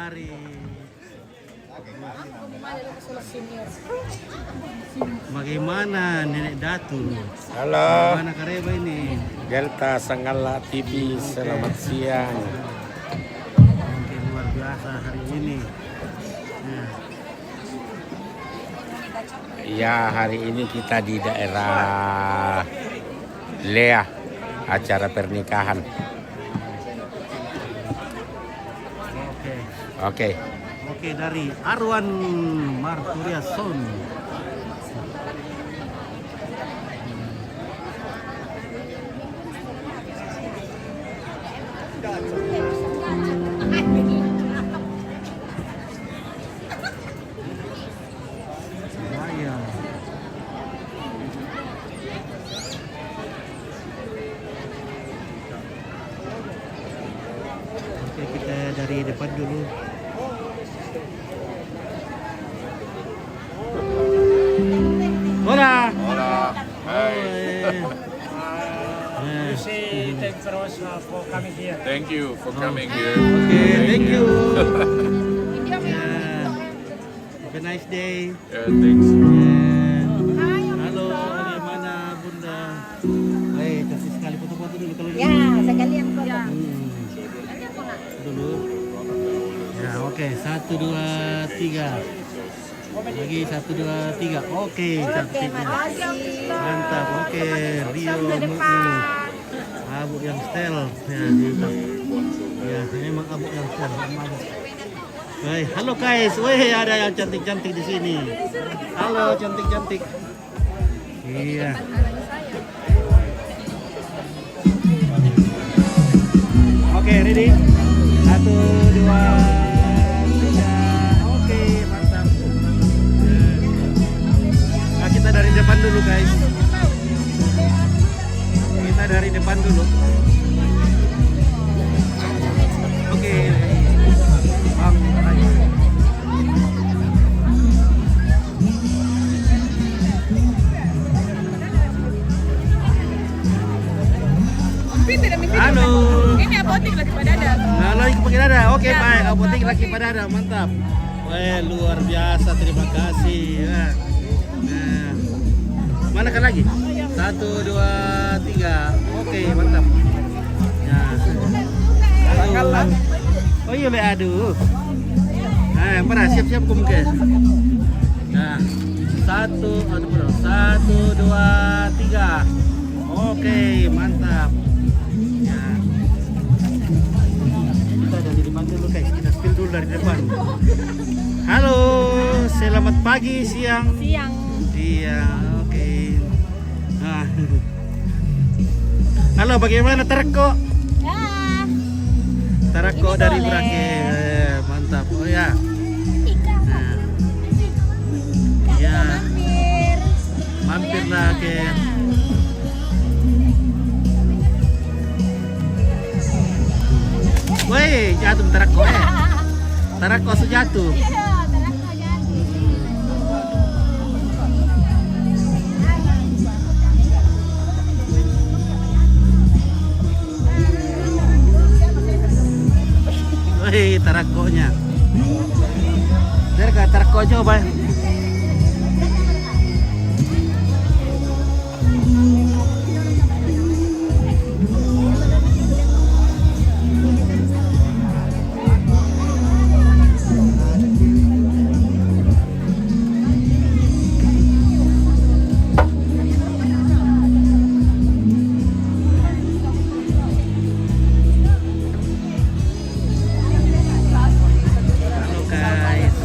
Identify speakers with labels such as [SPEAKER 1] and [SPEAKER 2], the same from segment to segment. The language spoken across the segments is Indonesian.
[SPEAKER 1] Dari bagaimana Nenek Datu?
[SPEAKER 2] Halo.
[SPEAKER 1] Bagaimana Kareba ini?
[SPEAKER 2] Delta Sanggala TV, selamat siang.
[SPEAKER 1] Oke, luar biasa hari ini.
[SPEAKER 2] Ya, hari ini kita di daerah Lea, acara pernikahan. Oke.
[SPEAKER 1] Oke, dari Arwan Marturiason. Oke, kita dari depan dulu. Hola.
[SPEAKER 3] Hola. Hi.
[SPEAKER 1] You
[SPEAKER 4] say thanks for coming here.
[SPEAKER 3] Thank you for coming here.
[SPEAKER 1] Okay, thank you. Have a nice day.
[SPEAKER 3] Thanks.
[SPEAKER 1] Halo, bagaimana Bunda? Baik, kasih sekali foto-foto dulu kalau
[SPEAKER 5] ya, sekalian foto.
[SPEAKER 1] Dulu. Ya, oke. 1, 2, 3. Lagi 1, 2, 3. Oke, cantiknya. Mantap. Oke, Rio Abu yang style. Ya, gitu. Ya, memang Abu yang style. Baik, halo guys. Wih, ada yang cantik-cantik di sini. Halo, cantik-cantik. Iya. Oke, ready? 1, 2, 3. Oke, mantap. Nah, kita dari depan dulu guys. Kita dari depan dulu. Oke. Bang, halo.
[SPEAKER 5] Ini apotik lagi pada ada.
[SPEAKER 1] Nah, lagi pakai dada. Oke, baik. Apotik lagi pada dada. Mantap. Wah, luar biasa. Terima kasih. Nah. Mana kan lagi? 1, 2, 3. Oke, mantap. Nah. Oh iya, le aduh. Nah, mana siap-siap kum ke. Nah. 1, 2, 3. Oke, mantap. Ya. Kita dari depan dulu guys, kita spill dulu dari depan. Halo, selamat pagi, siang. Iya, oke. Nah. Halo, bagaimana Tarko?
[SPEAKER 5] Ya.
[SPEAKER 1] Tarko
[SPEAKER 5] Ini
[SPEAKER 1] dari
[SPEAKER 5] boleh.
[SPEAKER 1] Berakhir, mantap. Oh ya. Nah. Ya, mampirlah ke. Woi, jatuh Tarko Tarko sejatuh. Woi, Tarakonya. Dari kata Tarko coba. Halo guys.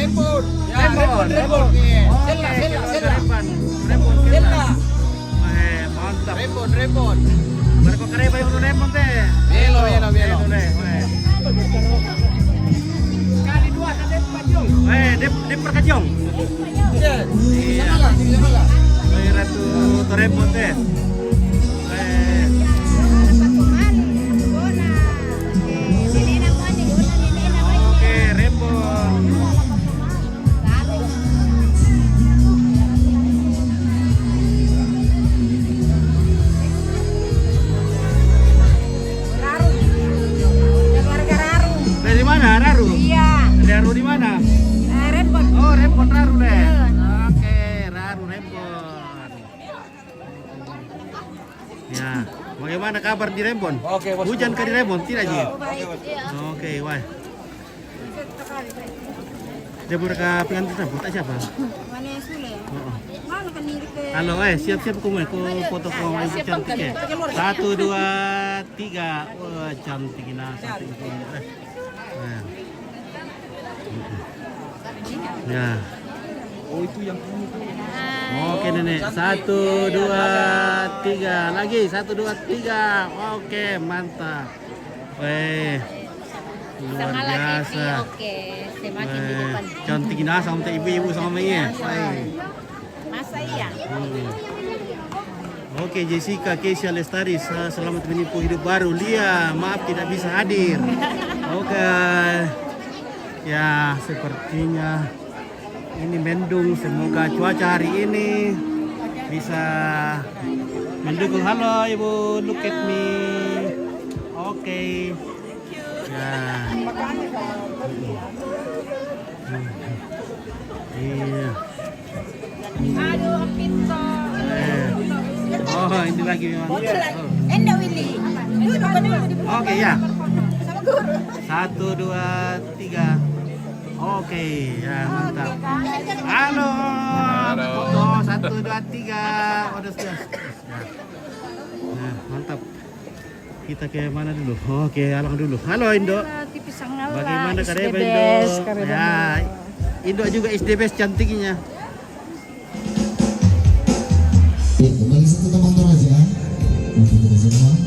[SPEAKER 6] Rembon.
[SPEAKER 1] Rembon.
[SPEAKER 6] Rembon.
[SPEAKER 1] Oke, Rembon. Mantap.
[SPEAKER 6] Rembon.
[SPEAKER 1] Berapa kareba yang Rembon teh?
[SPEAKER 6] Belo.
[SPEAKER 4] Sekali dua ada pajong.
[SPEAKER 1] Dep perkajong.
[SPEAKER 6] Sama lah.
[SPEAKER 1] Ratu Rembon teh. Oke, Rembon. Dari mana? Raru?
[SPEAKER 5] Iya.
[SPEAKER 1] Raru di mana?
[SPEAKER 5] Rembon.
[SPEAKER 1] Oh, Rembon Raru deh. Oke, Raru Rembon. Ya, bagaimana kabar di Rembon?
[SPEAKER 6] Oke, bos.
[SPEAKER 1] Hujan ke di Rembon? Tidak, Ji?
[SPEAKER 5] Iya.
[SPEAKER 1] Oke, wah. Dia berka pengantin siapa?
[SPEAKER 5] Mana Sule?
[SPEAKER 1] Oh.
[SPEAKER 5] Mana kan diri ke
[SPEAKER 1] Halo, siap-siap ku foto ko ibu cantik ya. 1, 2, 3. Wah, cantik ini. Ya.
[SPEAKER 6] Oh, itu yang ini.
[SPEAKER 1] Oke, Nenek. 1, 2, 3. Lagi 1, 2, 3. Oke, mantap. Luar biasa.
[SPEAKER 5] Oke, semakin di depan.
[SPEAKER 1] Cantik ini sama ibu-ibu sama ini.
[SPEAKER 5] Masa iya?
[SPEAKER 1] Oke, Jessica, Keisha, Lestari, selamat menempuh hidup baru. Lia, maaf tidak bisa hadir. Oke. Ya, sepertinya ini mendung. Semoga cuaca hari ini bisa mendukung. Halo, Ibu, look at me. Oke. Ya. Iya.
[SPEAKER 5] Aduh, pinto.
[SPEAKER 1] Oh, ini lagi memang.
[SPEAKER 5] Enda Willy. Duduk.
[SPEAKER 1] Oke, ya.
[SPEAKER 5] Sama guru.
[SPEAKER 1] 1, 2, 3. Oke, ya mantap. Halo. Foto 1, 2, 3. Udah sudah. Nah, mantap. Kita ke mana dulu? Oke, alang dulu. Halo Indo. Bagaimana kareba Indo? Ya, Indo juga SDBS cantiknya.
[SPEAKER 7] Kembali satu teman aja untuk kita semua.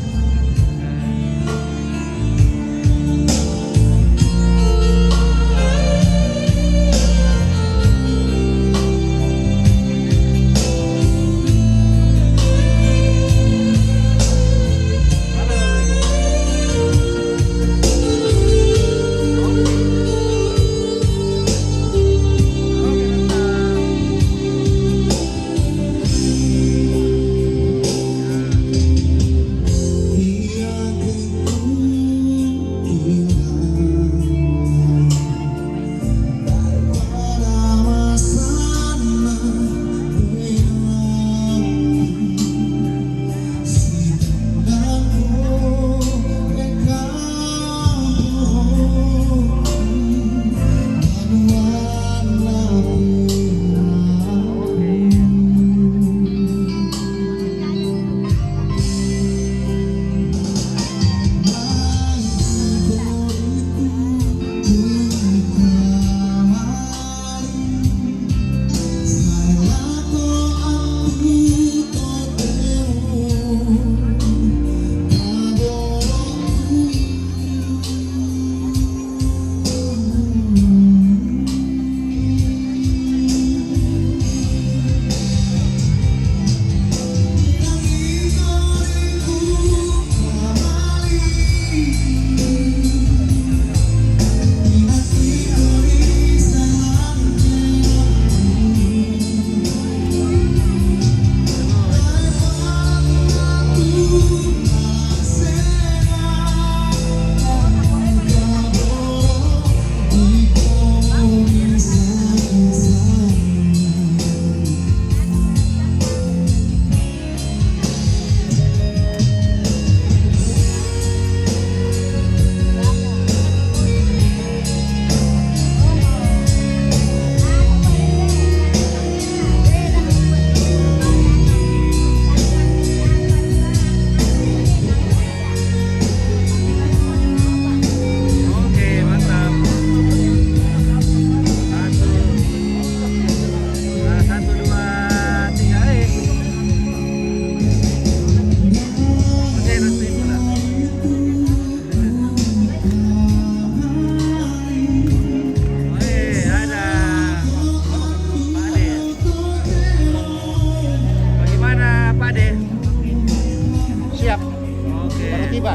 [SPEAKER 1] Oke.
[SPEAKER 2] Baru tiba.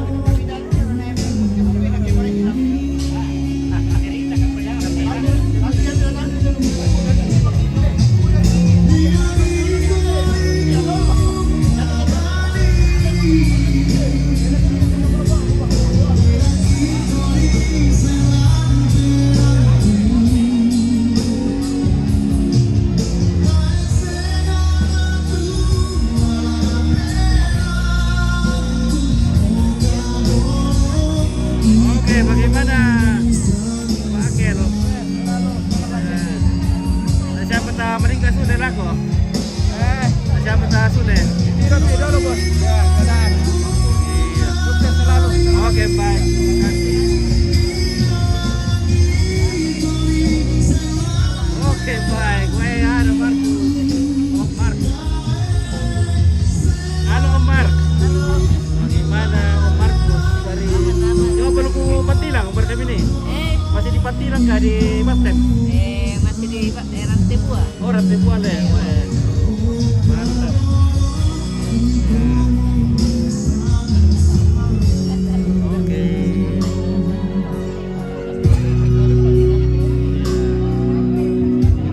[SPEAKER 1] Oke, bagaimana? Pakai lo. Siapa tak meninggal sudah laku? Siapa tak sudah?
[SPEAKER 6] Tidak dulu bos. Ya, keadaan. Sukses selalu.
[SPEAKER 1] Oke, baik. Terima kasih. Oke, baik. Gue ada Markus. Om Markus. Halo Om Mark. Bagaimana Om Markus dari coba belum ke Patilang Om Markus ini? Masih di Patilang kah di Basket?
[SPEAKER 5] Masih di rantai buah.
[SPEAKER 1] Oh, Rantai Buah deh. Weh. Mantap. Oke.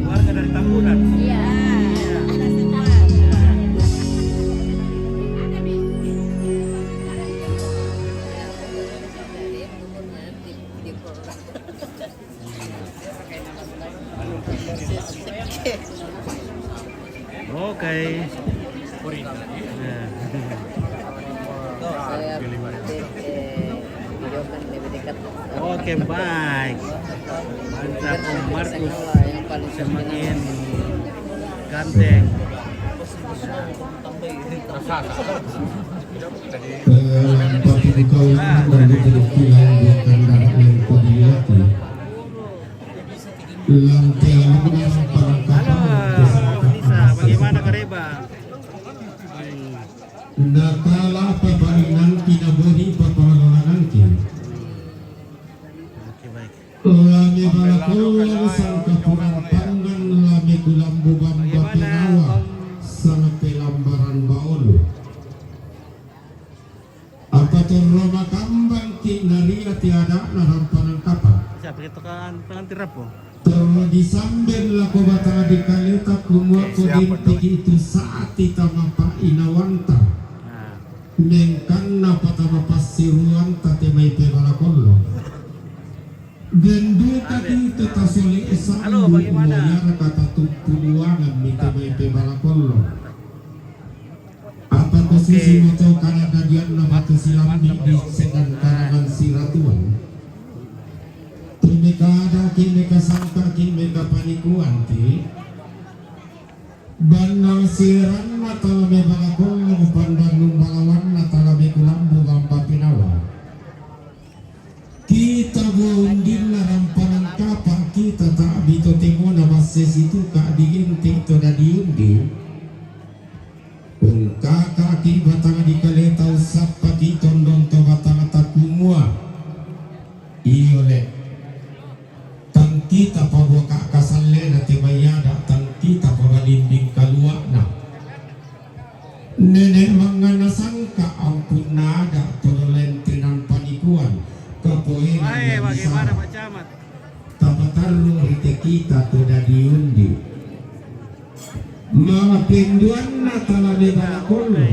[SPEAKER 1] Warga dari Tongkonan.
[SPEAKER 5] Iya.
[SPEAKER 1] Oke. Oke, baik. Mantap Om Markus. Semakin ganteng.
[SPEAKER 7] Bagi kau dari terkilan di kendaraan yang kau dilihat. Lantai lunas
[SPEAKER 1] Halo, Nisa. Bagaimana Kareba?
[SPEAKER 7] nakala pabainan kinabori papalanan nanti.
[SPEAKER 1] Oke, baik.
[SPEAKER 7] Lami balakulan sang kapurang pangan lami kulambu bamba
[SPEAKER 1] Bagaimana
[SPEAKER 7] pinawa
[SPEAKER 1] Om?
[SPEAKER 7] sang pelambaran baolo. Apa tuh Roma kambang kinaria tiada narampanan kapal.
[SPEAKER 1] Siapa kita kan pengantin rapo?
[SPEAKER 7] Di sambil laku batang di kalita kumua kodin tiki itu saat kita mapa inawanta
[SPEAKER 1] Nah,
[SPEAKER 7] nengkanna patama pasiruan tate mai pebala kollo gendu tadi itu tasoli esa
[SPEAKER 1] Halo, bagaimana?
[SPEAKER 7] umuyar kata tupuluangan mite mai pebala kollo apa posisi moto karena kajian na batu silam di sedan karangan siratuan Kimika kimika sangka kimika panikuan ti Bandang siran natala me bagakol pandang numbalawan natala me kulambu gampa pinawa kita bundin na rampanan kapal kita tak bito tingo na mases itu ka diginti to na diundi kung kakaki batang di kaleta usap pati tondong to batang takumua iyole kita pagwaka kasalle na timayada tang kita pagalinding kaluana nenek mga nasangka ampun nada tololentinan panikuan kapoeran
[SPEAKER 1] baik.
[SPEAKER 7] na
[SPEAKER 1] Bagaimana
[SPEAKER 7] bisa
[SPEAKER 1] Pak Camat?
[SPEAKER 7] tapatarlo rite kita to diundi mga pinduan na talane balakolo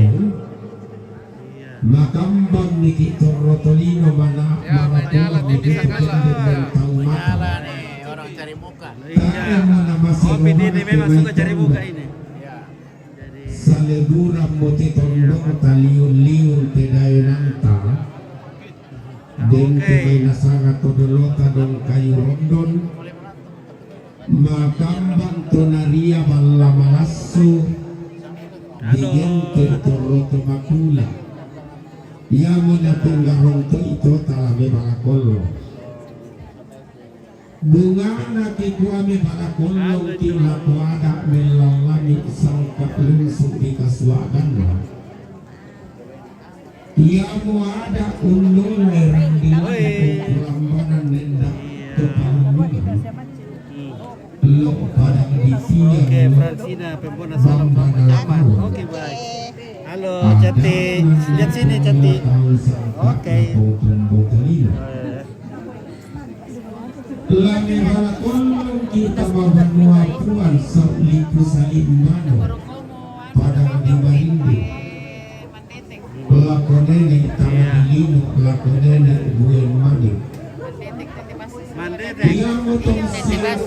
[SPEAKER 7] makambang ni Kito Rotolino mana mga tulang ni Kito ng taumata
[SPEAKER 2] Cari muka.
[SPEAKER 1] Iya. Kopi ini memang suka cari buka ini. Jadi
[SPEAKER 7] Saleburan mote tondong taliun-liun pedayunanta Den kumay nasanga todolota dong kayu rondon Makambang tonaria balla malasso Digente toroto makula Yamo na tenggarong to ito talame balakolo bunga na kikuame balakolo tila kuada melalami sangka lungsung di kaswagan Yamo ada ulun lerang diwan kulambanan nenda kepanungan lo padang di
[SPEAKER 1] Oke,
[SPEAKER 7] siang
[SPEAKER 1] Francina, Pembona salam Pak Camat. Oke, baik. Halo, cantik. Lihat sini, cantik. Oke.
[SPEAKER 7] Lami balakon kita mabanua puan sauliku saimano padang di Marindi. Lakonene tamadilino lakonene buen mani.
[SPEAKER 1] Mandetek.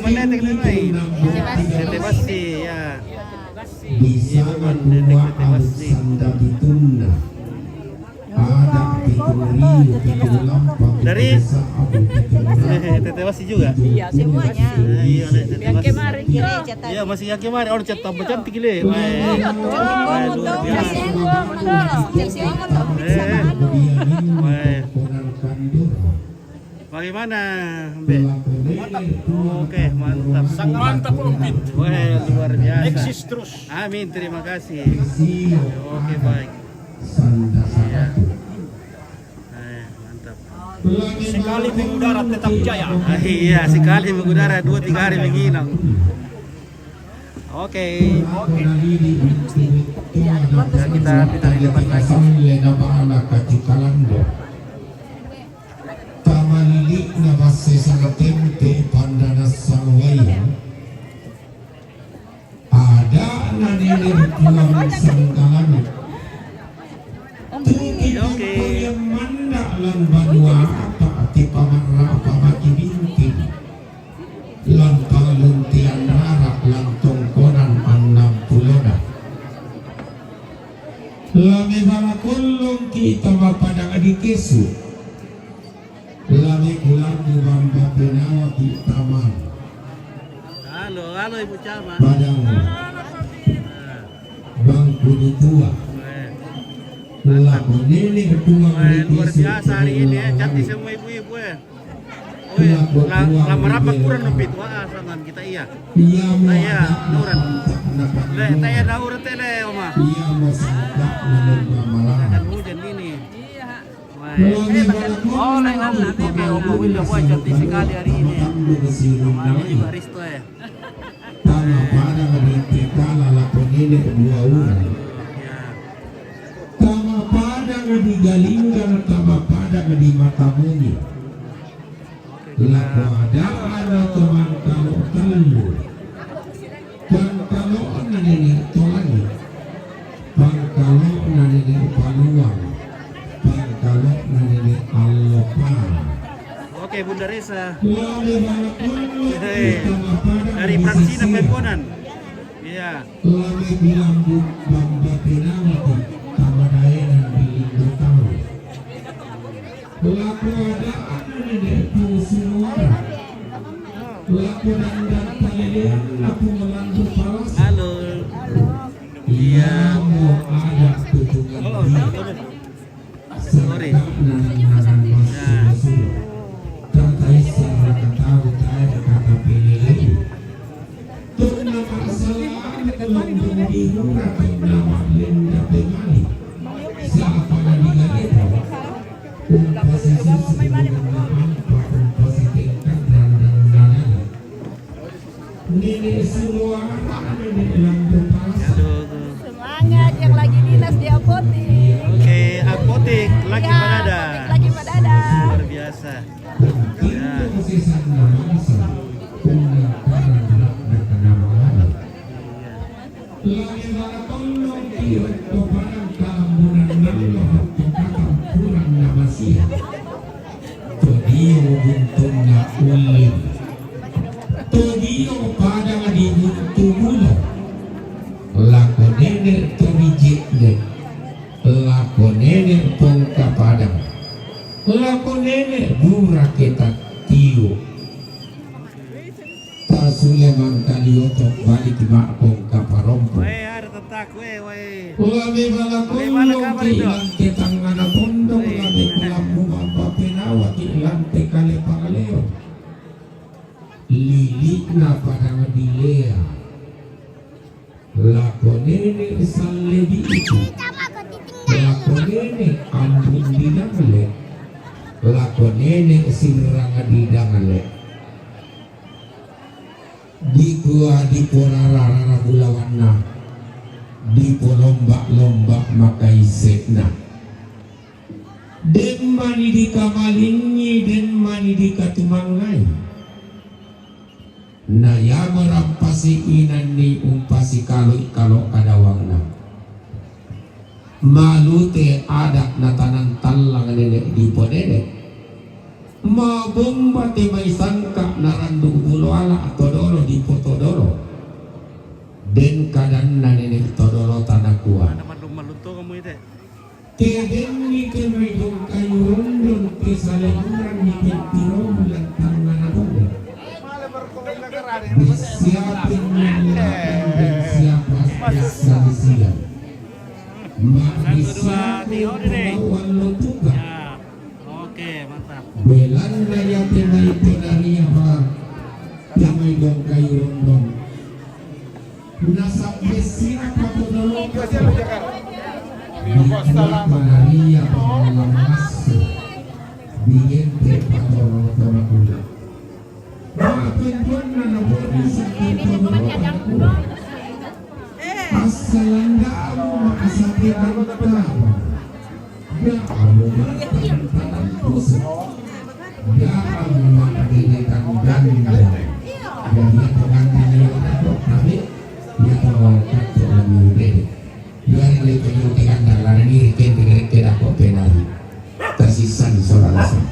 [SPEAKER 1] Mandetek nanai. Tete basi ya.
[SPEAKER 7] Bisa dua sanda bituna. Ada pituri lampang.
[SPEAKER 1] Dari Tete basi juga.
[SPEAKER 5] Iya, semuanya.
[SPEAKER 1] Iya, Tete
[SPEAKER 5] Yang
[SPEAKER 1] basi.
[SPEAKER 5] kemarin kira cetak.
[SPEAKER 1] Iya, masih yang kemarin. Oh, tambah cantik gile. Bagaimana, Mbe? Oke, mantap.
[SPEAKER 6] Sangat mantap Umpit.
[SPEAKER 1] Wah, luar biasa.
[SPEAKER 6] Eksis terus.
[SPEAKER 1] Amin, terima kasih. Oke, baik. Iya. Mantap.
[SPEAKER 6] Sekali mengudara tetap jaya.
[SPEAKER 1] Iya, sekali mengudara 2-3 hari menginap. Oke. Ya, kita di depan lagi.
[SPEAKER 7] Tamalilik na base sa tempe pandana sangwaya. Ada na nilirpuang sangkalan.
[SPEAKER 1] Oke.
[SPEAKER 7] Yang manda lan banua apa ati pamarra apa maki binti. Lan paluntian harak lan tongkonan 60. Lami balakulong kita mapadang adikesu. Lami kulang di bamba penawa di taman.
[SPEAKER 1] Halo Ibu Camat.
[SPEAKER 7] Padang bangku di tua. Laku nenek kedua
[SPEAKER 1] Luar biasa hari ini ya, cantik semua ibu-ibu ya. Oh iya, lamar apa kurang lebih tua sangan kita iya. Iya, nuran. Le, taya nauran tele, Oma.
[SPEAKER 7] Iya mau sudah menerima malam.
[SPEAKER 1] Akan hujan ini. Oh, Om Oke, Oma Wilda boy cantik sekali hari ini. Namanya juga Risto ya.
[SPEAKER 7] Tama pada ngediti kala laku nenek kedua orang. Tama pada ngedigalingkan tama pada ngedi mata bumi. Laku ada teman kalau telu. Dan kalau nenek tolani. Bang kalau nenek paluang. Bang kalau nenek allopan.
[SPEAKER 1] Oke, Bunda Reza.
[SPEAKER 7] Hei,
[SPEAKER 1] dari Pernikahan Tongkonan. Iya.
[SPEAKER 7] Lami bilang bamba penawati kamadayan biling tahu. Laku ada nenek semua. Laku dan pelelehan laku melantu palas.
[SPEAKER 1] Halo.
[SPEAKER 7] Iya mau ada tujuan dia.
[SPEAKER 1] Sorry.
[SPEAKER 7] Tantai sarah tahu tahu kata pelelehan. Tuh nama salah lambung bingung atau nama lenda pemali. Siapa yang digaleta? Posisi sebelum apa posisi tingkat dan nenek semua nenek lambung palas.
[SPEAKER 5] Semangat yang lagi dinas di apotik.
[SPEAKER 1] Oke, apotik lagi
[SPEAKER 5] Ya,
[SPEAKER 1] Badada.
[SPEAKER 5] apotik lagi Badada.
[SPEAKER 1] Luar biasa. Ya.
[SPEAKER 7] Lakonene bura kita tiu Suleman kaliotok balik di makong kaparompo.
[SPEAKER 1] Ada tetak, weh.
[SPEAKER 7] Lami balakulong kilang ketangana pondok lami kulambu bamba penawa kilang tekale pangaleo. Lilik na padang di Lea. Lakonene salebi itu. Lakonene ambung di dangale. Lakonene sinranga di dangale. Di gua di porarara bulawana di lomba-lomba makai sekna Den mani di kamalingi, den mani di katumangai. Naya merampasi inan ni umpasi kalau kadawangna. Malute adak natanan talang nenek di podedek. Mabomba te may sangka narandu buloala atau dolo di potodolo. Den kadan na nenek todolo tanakua.
[SPEAKER 1] Maluto kamu itu.
[SPEAKER 7] Keden ni kemidong kayu rondon kesalehuran ni kentiro bulan tangan abodo. Siapin siapa siap
[SPEAKER 1] Ya, oke, mantap.
[SPEAKER 7] Belanda ya tenai tenari apa tenai dong kayu rondong nasab siapa penolong tenari apa lemas diente patolo tolakula Asalanda mo makasakit ang tao. Daan mo makasakit ang puso. Daan mo makadinig ang ganda. Dan dia pengganti niyo na po. Tapi, dia pengawalkan po ang muli. Dia rin yung tinganda. Lana ni Riken ako penari. Tersisan seorang asal.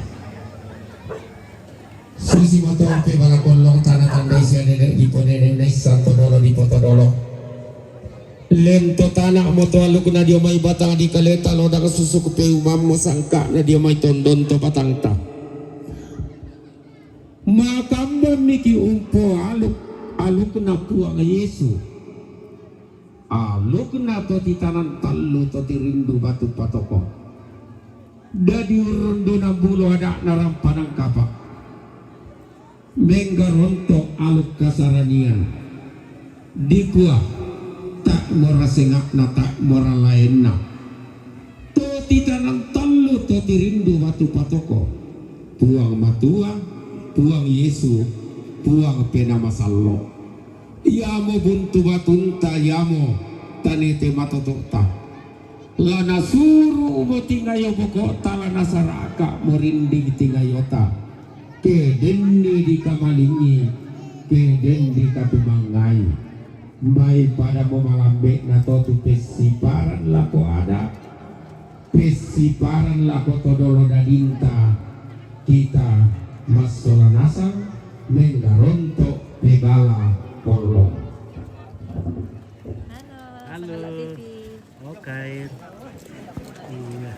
[SPEAKER 7] Susi moto pe mga kolong tanah-tanda siya nenek di poneneng na isang todolo di potodolo. Lento tanah moto aluk na dia may batang di kaleta lo da susu ko pe umam mo sangka na dia may tondon to patangta. Makambon niki umpo aluk na puang Yesu. Aluk na to ti tanan tallu to ti rindu batu patoko. Dadi urundo na bulo ada narampanang kapak. Menggaronto aluk kasaranian dikuah tak mora sengak na tak mora lain na to titanang telu to tirindu batu patoko puang matua puang Yesu puang pena masallo yamo buntu batunta yamo tanete matotokta lana suru mo tingayo bokota lana saraka morinding tingayota keden di kamalingi keden di katumangai mai pada mo malambe na to tu pesiparan lako ada pesiparan lako todolo dadinta kita masola nasang menggaronto pegala kolong.
[SPEAKER 1] Halo. Oke. Iya.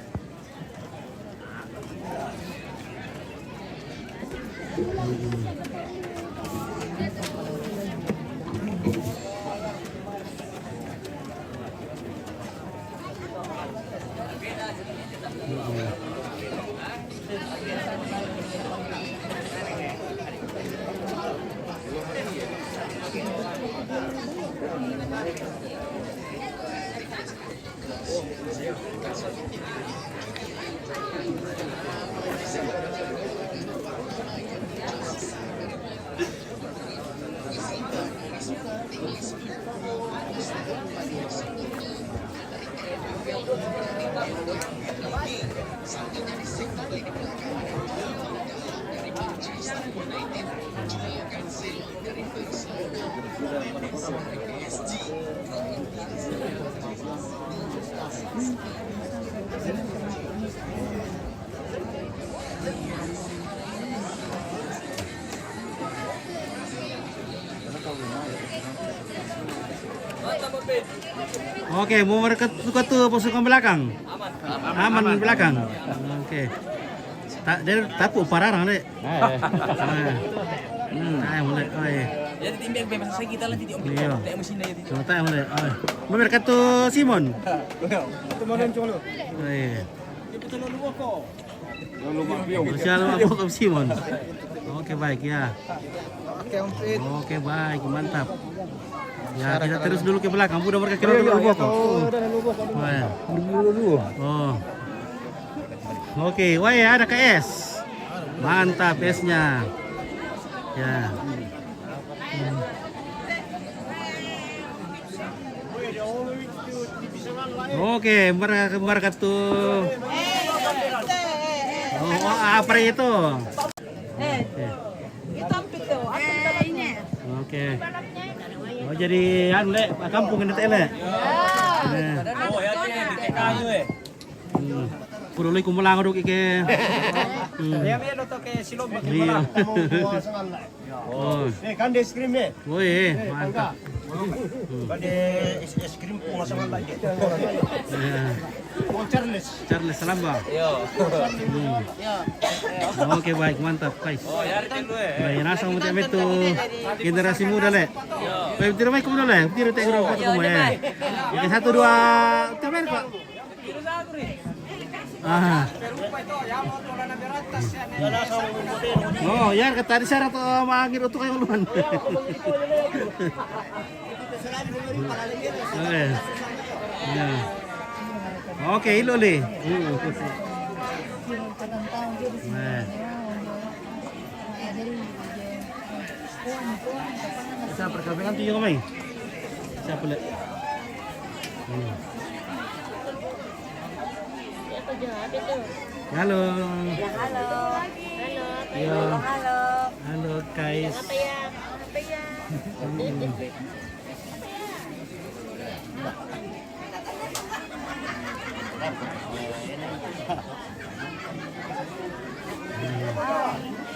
[SPEAKER 1] Oke, mau mereka suka tuh pasukan belakang. Aman belakang. Oke. Tak dari tapu pararang deh. Mulai.
[SPEAKER 4] Jadi timbang bebas saya kita nanti diomong tak mesin aja itu.
[SPEAKER 1] Tak mulai. Mau mereka tuh Simon.
[SPEAKER 6] Itu mana yang colo? Itu lalu apa? Lalu mabiong.
[SPEAKER 1] Shalom apa Simon. Oke baik ya. Oke baik mantap. Ya kita terus dulu ke belakang. Udah mereka kira dulu boko. Oh. Oke, wah ya ada KS. Mantap S-nya. Ya. Oke, mereka tuh. Oh, apa itu?
[SPEAKER 5] Itu ampik tuh. Ini.
[SPEAKER 1] Oke. Oh, jadi anu le, kampung ini teh le.
[SPEAKER 4] Oh, ya ini di kayu eh.
[SPEAKER 1] Puro lagi kumulang dok ike.
[SPEAKER 6] Ya lo to ke silom ba
[SPEAKER 1] Iya.
[SPEAKER 6] Oh. Kan di es krim eh.
[SPEAKER 1] Woi, mantap.
[SPEAKER 6] Kade es krim po masangan lagi.
[SPEAKER 1] Iya.
[SPEAKER 6] Oh Charles.
[SPEAKER 1] Charles salam bang.
[SPEAKER 4] Yo.
[SPEAKER 1] Oke baik, mantap guys.
[SPEAKER 4] Oh, ya dulu eh.
[SPEAKER 1] Baik, nasa mo tayo itu generasi muda le. Baik, tiro mai kuno le, tiro teh grup kuno eh. Oke, 1 2 tamer kok. Ah. Oh, ya kata di syarat mangir untuk kayak luan. Oke. Ya. Oke, ilo le. Nah. Sa perkawinan tuh yung kamay. Siapa le? Halo.
[SPEAKER 5] Ya, halo.
[SPEAKER 1] Yo.
[SPEAKER 5] Halo.
[SPEAKER 1] Halo guys.
[SPEAKER 5] Apa ya?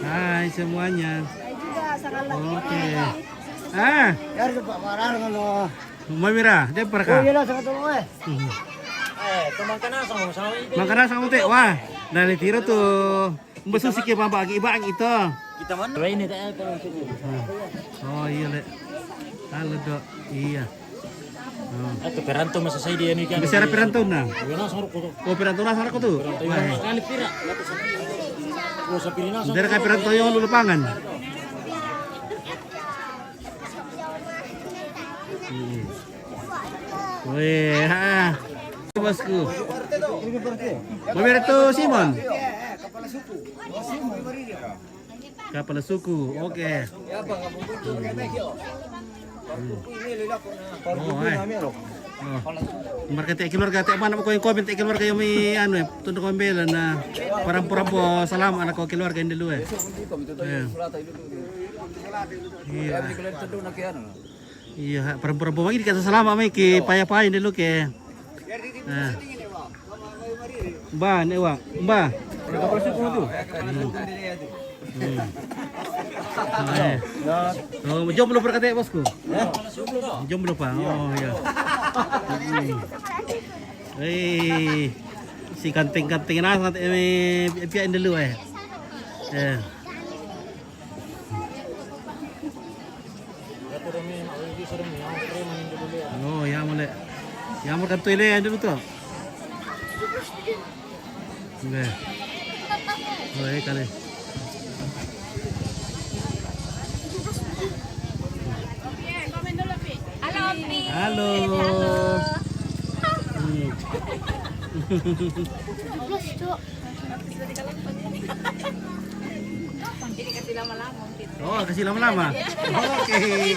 [SPEAKER 1] Hai semuanya.
[SPEAKER 5] Saya juga sangat lagi.
[SPEAKER 1] Oke. Ah,
[SPEAKER 6] Yar Pak Marar ngono.
[SPEAKER 1] Mamira, dia perka.
[SPEAKER 6] Iya sangat tuh eh.
[SPEAKER 4] Teman kana sama ini.
[SPEAKER 1] Makana sama teh, wah, dari tiro tuh besuk sikit bagi ibang itu.
[SPEAKER 4] Kita mana? Ini teh
[SPEAKER 1] Oh iya le. Halo dok, iya.
[SPEAKER 4] Itu peranto masa saya dia ni kan.
[SPEAKER 1] Besar perantau na.
[SPEAKER 4] Wena saruk ko.
[SPEAKER 1] Oh perantau na sarap ko tuh. Wah,
[SPEAKER 4] Kali pira. Ko sa pirina sa.
[SPEAKER 1] dari kay perantau yung lulupangan. Weh, ha. Bosku. Mamira tuh Simon. Kepala suku. Oke. Oh, market keluarga teh mana ko yung comment keluarga yung may ano tundok kambela na parang pura salam anak ko keluarga hindi dulu eh. Iya. Iya, parang pura lagi dikasih salam may ki paya-paya hindi dulu ke. Nah. Ba, newa. Ba. Kapal suku tu. Oh, jomblo berkata bosku. Jomblo pak. Oh ya. Si kanting-kanting na sangat piain dulu eh. Oh ya mulai. Ya mau kantoy le dulu tuh. Oke. Oh kali. Halo.
[SPEAKER 5] Jadi kasih lama-lama.
[SPEAKER 1] Oh, kasih lama-lama. Oke.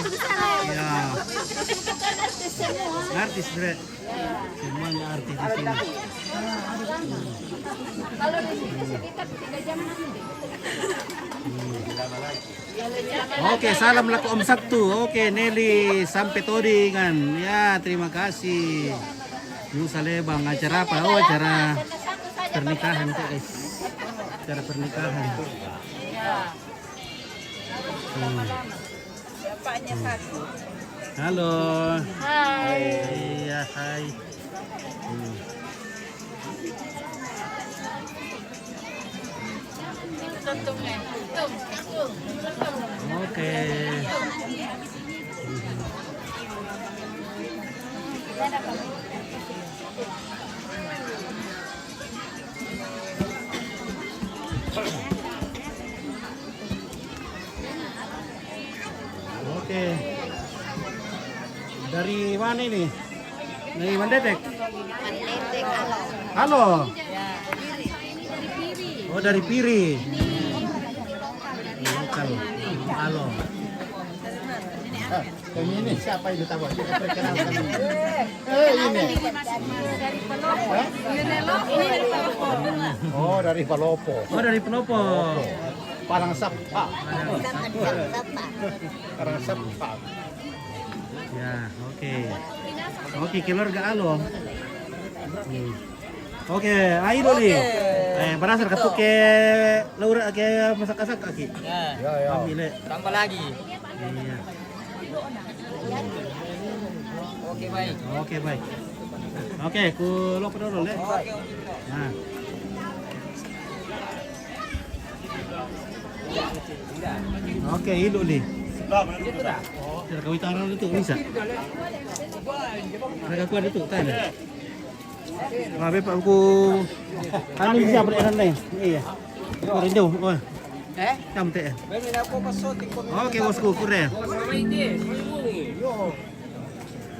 [SPEAKER 1] Ya. Artis, Bre. Semuanya artis di sini.
[SPEAKER 5] Kalau di sini sekitar 3 jam nanti.
[SPEAKER 1] Oke, salam laku Om Sabtu. Oke, Nelly sampai todingan. Ya, terima kasih. Nusa Lebang acara apa? Oh, acara pernikahan, guys. Acara pernikahan.
[SPEAKER 5] Bapaknya satu.
[SPEAKER 1] Halo.
[SPEAKER 5] Hai.
[SPEAKER 1] Iya, hai. Oke. Oke. Dari mana ini? Dari Mandetek? Halo. Oh, dari Piri. Lokal. Halo.
[SPEAKER 6] Ini siapa itu tahu? Kita perkenalkan ini. Ini.
[SPEAKER 5] Dari Pelopo. Ini dari Pelopo.
[SPEAKER 6] Oh, dari Palopo.
[SPEAKER 1] Oh, dari Pelopo.
[SPEAKER 6] Parang Sapa. Parang Sapa.
[SPEAKER 1] Ya, oke. Oke, keluarga alo. Oke, ayo dulu. Berasal ketuk ke Laura ke masak-masak kaki.
[SPEAKER 4] Ya,
[SPEAKER 1] Ambil.
[SPEAKER 4] tambah lagi.
[SPEAKER 1] Iya.
[SPEAKER 4] Oke, baik.
[SPEAKER 1] Oke, baik. Oke, ku lok dulu le. Nah. Oke, hidup nih. Cara kau taruh itu bisa. Mereka kuat itu, tanya. Mabe pak aku. Ano bisa balik lain? Iya. Kau jauh. Oh. Kamu teh. Oke, bosku keren.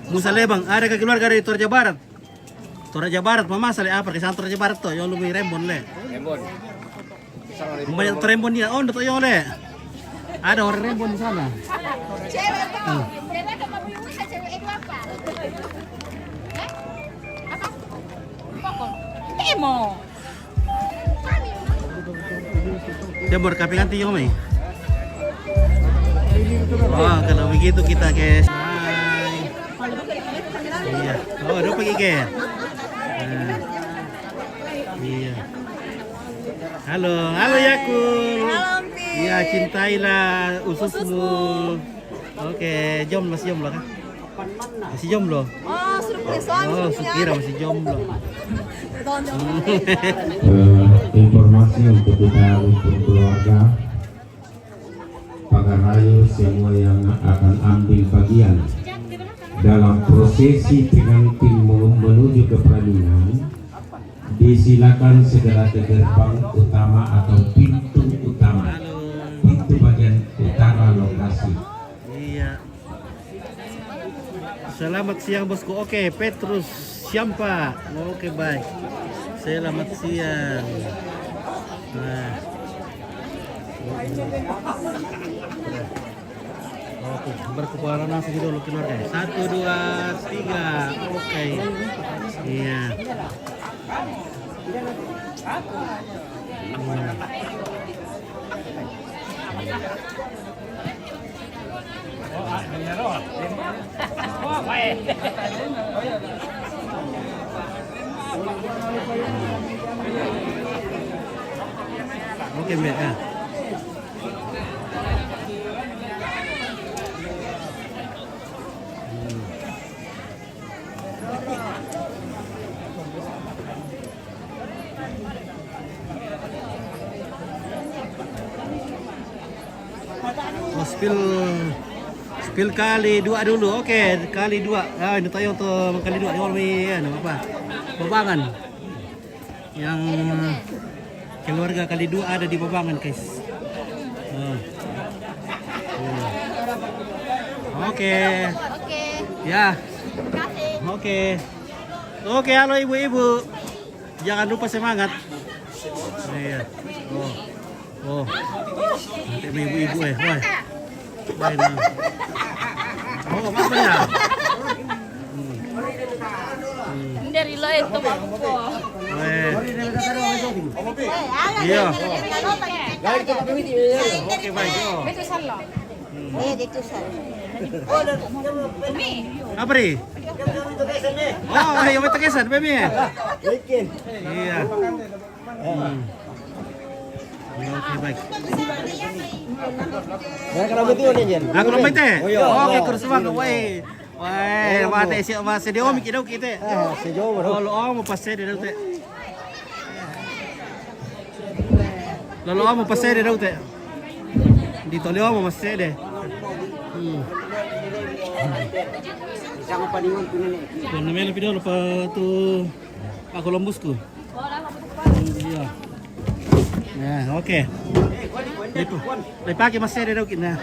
[SPEAKER 1] Musa Lebang, ada ke keluarga dari Toraja Barat. Toraja Barat, mama sale apa ke Toraja Barat tuh, yang lebih rembon le.
[SPEAKER 2] Rembon.
[SPEAKER 1] Banyak rembon dia. Oh, untuk yang le. Ada orang rembon di sana.
[SPEAKER 5] Cewek kok. Cewek kok mau bisa cewek itu apa? Apa? Pokok. Emo.
[SPEAKER 1] Jambor kape ganti yung may. Oh, kalau begitu kita guys. Hai. Iya. Oh, udah pergi ke. Iya. Halo, halo Yakul.
[SPEAKER 5] Halo, Mpi.
[SPEAKER 1] Iya, cintailah ususmu. Oke, masih jomblo kan? Masih jomblo.
[SPEAKER 5] Oh, sudah suami.
[SPEAKER 1] Oh, Sukira masih jomblo.
[SPEAKER 7] Informasi untuk kita untuk keluarga Pagarayo semua yang akan ambil bagian dalam prosesi pengantin menuju ke pelaminan, disilakan segera ke gerbang utama atau pintu utama, pintu bagian utara lokasi.
[SPEAKER 1] Iya. Selamat siang bosku. Oke, Petrus siapa? Oke, baik. Selamat siang. Nah. Oke, berkepalan nasi dulu keluarga. 1, 2, 3. Oke. Iya. Oke, Mbak. Ya. Oh, spill kali 2 dulu. Oke, kali 2. Ah, ini tayo tuh kali 2. Ini may apa? Babangan. Yang keluarga kali 2 ada di Babangan, guys. Oke.
[SPEAKER 5] Oke.
[SPEAKER 1] Ya.
[SPEAKER 5] Kasih.
[SPEAKER 1] Oke. Oke, halo ibu-ibu. Jangan lupa semangat. Iya. Oh. Oh. Nanti sama ibu-ibu Woi. Baik. Oh, apa ya?
[SPEAKER 5] Dari lo itu mampu.
[SPEAKER 1] Iya.
[SPEAKER 5] Oke,
[SPEAKER 1] Oke, baik. Oh.
[SPEAKER 5] Betul salah. Itu salah.
[SPEAKER 1] Apa nih? Oh, yang mau tekesan, Bemi. Iya. Oke, baik. Aku lomba teh. Oke, kurus banget, woi. Woi, mate si masih dia omik itu kita. Lalu mau pasir dia teh. Lalu mau pasir dia teh. Di tolio mau pasir deh. Kung namela pidol pa tu ako lombusku. Iya. Nah, oke. Lepake masere daw kina.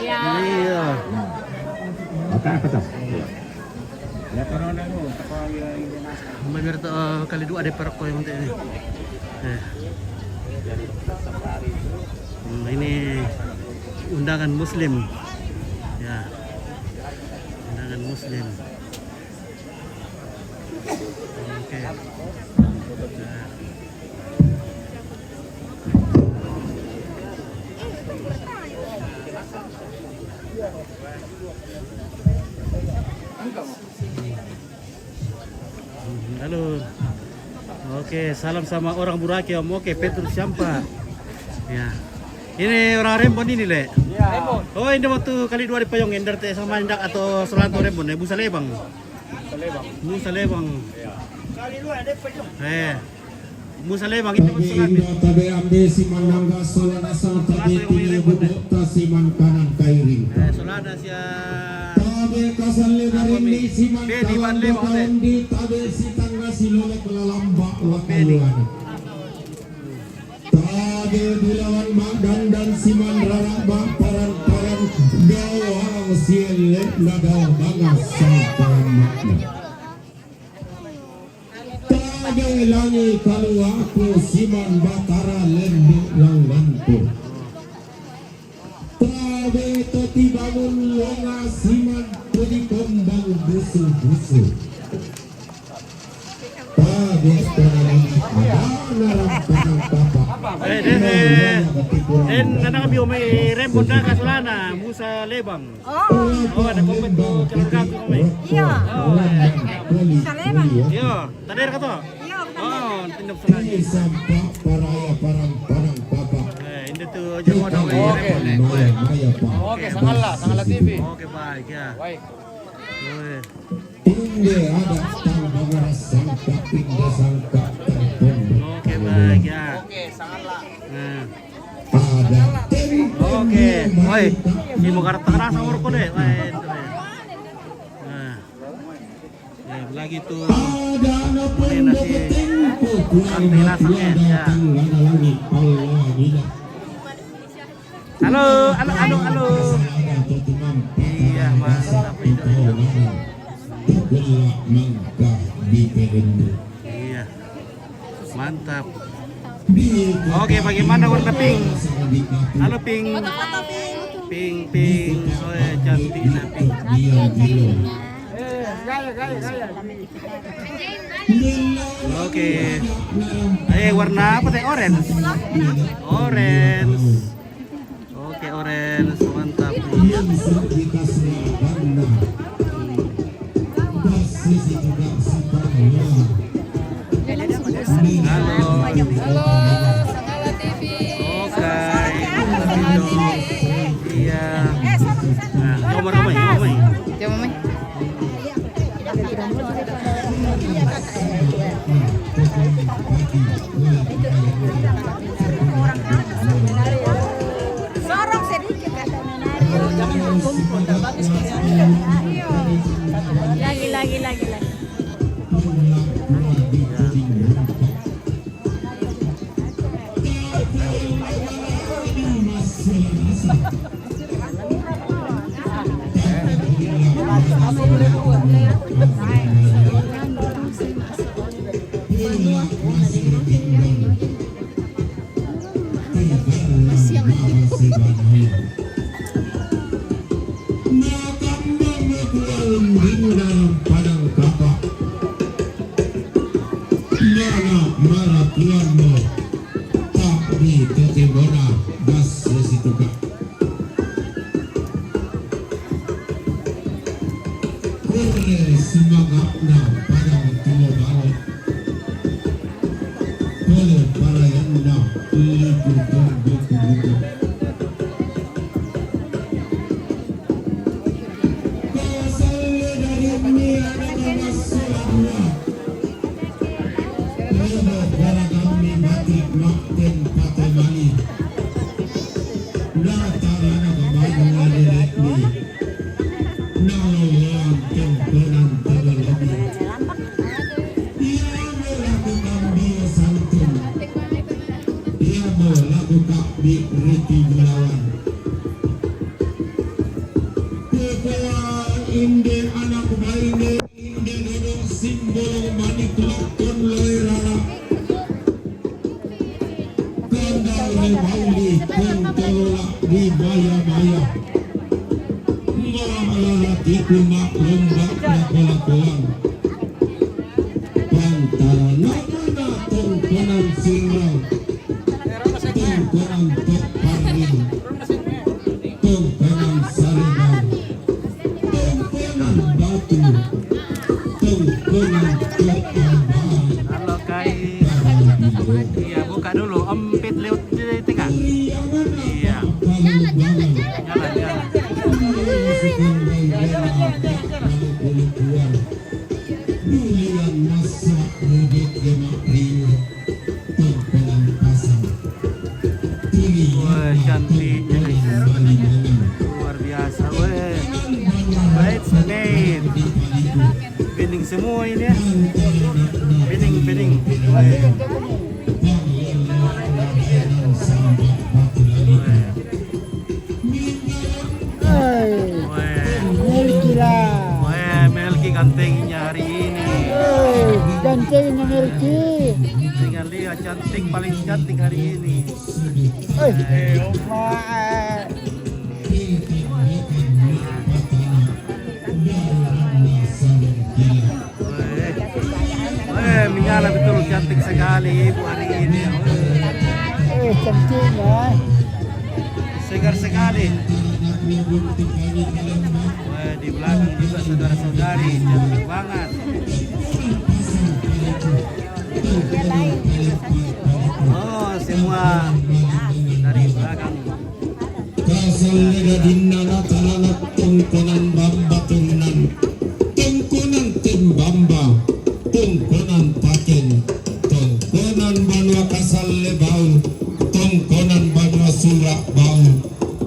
[SPEAKER 1] Iya. Bener tuh kali 2 ada perok yang ini. Ini undangan muslim. Ya. dengan Muslim. Oke. Nah. Halo. Oke, salam sama orang Buraki Om. Oke, Petrus Syampa. Ya. Ini orang Rembon ini, Le.
[SPEAKER 6] Iya.
[SPEAKER 1] Oh, ini waktu kali 2 di Payong Ender teh sama Mandak atau Solanto Rembon ya, Busa Lebang. Musa Lebang.
[SPEAKER 6] Kali 2 ada Payong.
[SPEAKER 1] Musa Lebang itu
[SPEAKER 7] Tabe Indo tabe ambe siman nangga solana sang tabe tini bubuk siman kanan kairing.
[SPEAKER 1] Solana sia.
[SPEAKER 7] Tabe kasal lebarin ni siman kawan kawan di tabe si tangga silole kelalamba wakaluan. Tabe dilawan magdan dan siman raramba paran gawang siele nadaw bangas sang paramakna. Tabe langi kalu aku siman batara lembu langwanku. Tabe toti bangun longa siman pudi kombang busu-busu. Tabe terang naram panang papa.
[SPEAKER 1] Den nana kami umay Rembon na Kasolana, Musa Lebang. Oh, ada komen tuh keluarga aku umay.
[SPEAKER 5] Iya. Musa Lebang.
[SPEAKER 1] Iya, tadi ka to?
[SPEAKER 5] Iya,
[SPEAKER 1] Oh, tindak sengaja.
[SPEAKER 7] Ini sampak paraya parang papa.
[SPEAKER 1] Ini tuh jago ada Rembon.
[SPEAKER 7] Maya pa.
[SPEAKER 6] Oke, sangatlah TV.
[SPEAKER 1] Oke, baik ya.
[SPEAKER 6] Baik.
[SPEAKER 7] Tinggi ada tang bangaras sangka pindah sangka terpondok.
[SPEAKER 1] Oke, baik ya.
[SPEAKER 6] Oke, sangatlah.
[SPEAKER 1] Nah.
[SPEAKER 7] Ada tempo.
[SPEAKER 1] Oke, woi, ini mau kartu kerasa urut deh, woi. Nah, ya, lagi tuh.
[SPEAKER 7] Ada anak pondok tempo.
[SPEAKER 1] Sampai nasaknya, ya. Halo. Iya, mantap itu. Iya, mantap. Oke, bagaimana warna pink? Halo pink. Pink. Oh ya, cantik lah pink. Oke. Warna apa teh? Orange. Oke, orange, mantap. Iya. Halo,
[SPEAKER 5] Sanggala TV.
[SPEAKER 1] oke, iya. Nah, nomor apa ya?
[SPEAKER 5] Coba mai. Sorong sedikit kata menari. Jangan kumpul, bagus lagi.
[SPEAKER 7] iku mak lombak lakon-lakonan pantara nakana tongkonan sirau tongkonan tok paring tongkonan saribau tongkonan batu tongkonan tok ambaan.
[SPEAKER 1] Halo guys. Iya, buka dulu. Empit lewat di tengah. Iya. Jalan.
[SPEAKER 7] Bulian masa mudik demak rio tongkonan pasang.
[SPEAKER 1] Wah, cantiknya guys. Luar biasa, weh. Bridesmaid. Bening semua ini ya. Bening. Weh. Weh, Melki gantengnya hari ini.
[SPEAKER 6] Gantengnya Melki.
[SPEAKER 1] Tinggal lihat cantik, paling cantik hari ini. Weh, Mingala betul cantik sekali ibu hari ini.
[SPEAKER 6] Cantik ya.
[SPEAKER 1] Segar sekali. Wah, di belakang juga saudara-saudari cantik banget. Oh, semua dari belakang.
[SPEAKER 7] Kasalega dinana talanak tongkonan bambatunan tongkonan timbamba tongkonan paken tongkonan banua kasalle bau tongkonan banua surak bau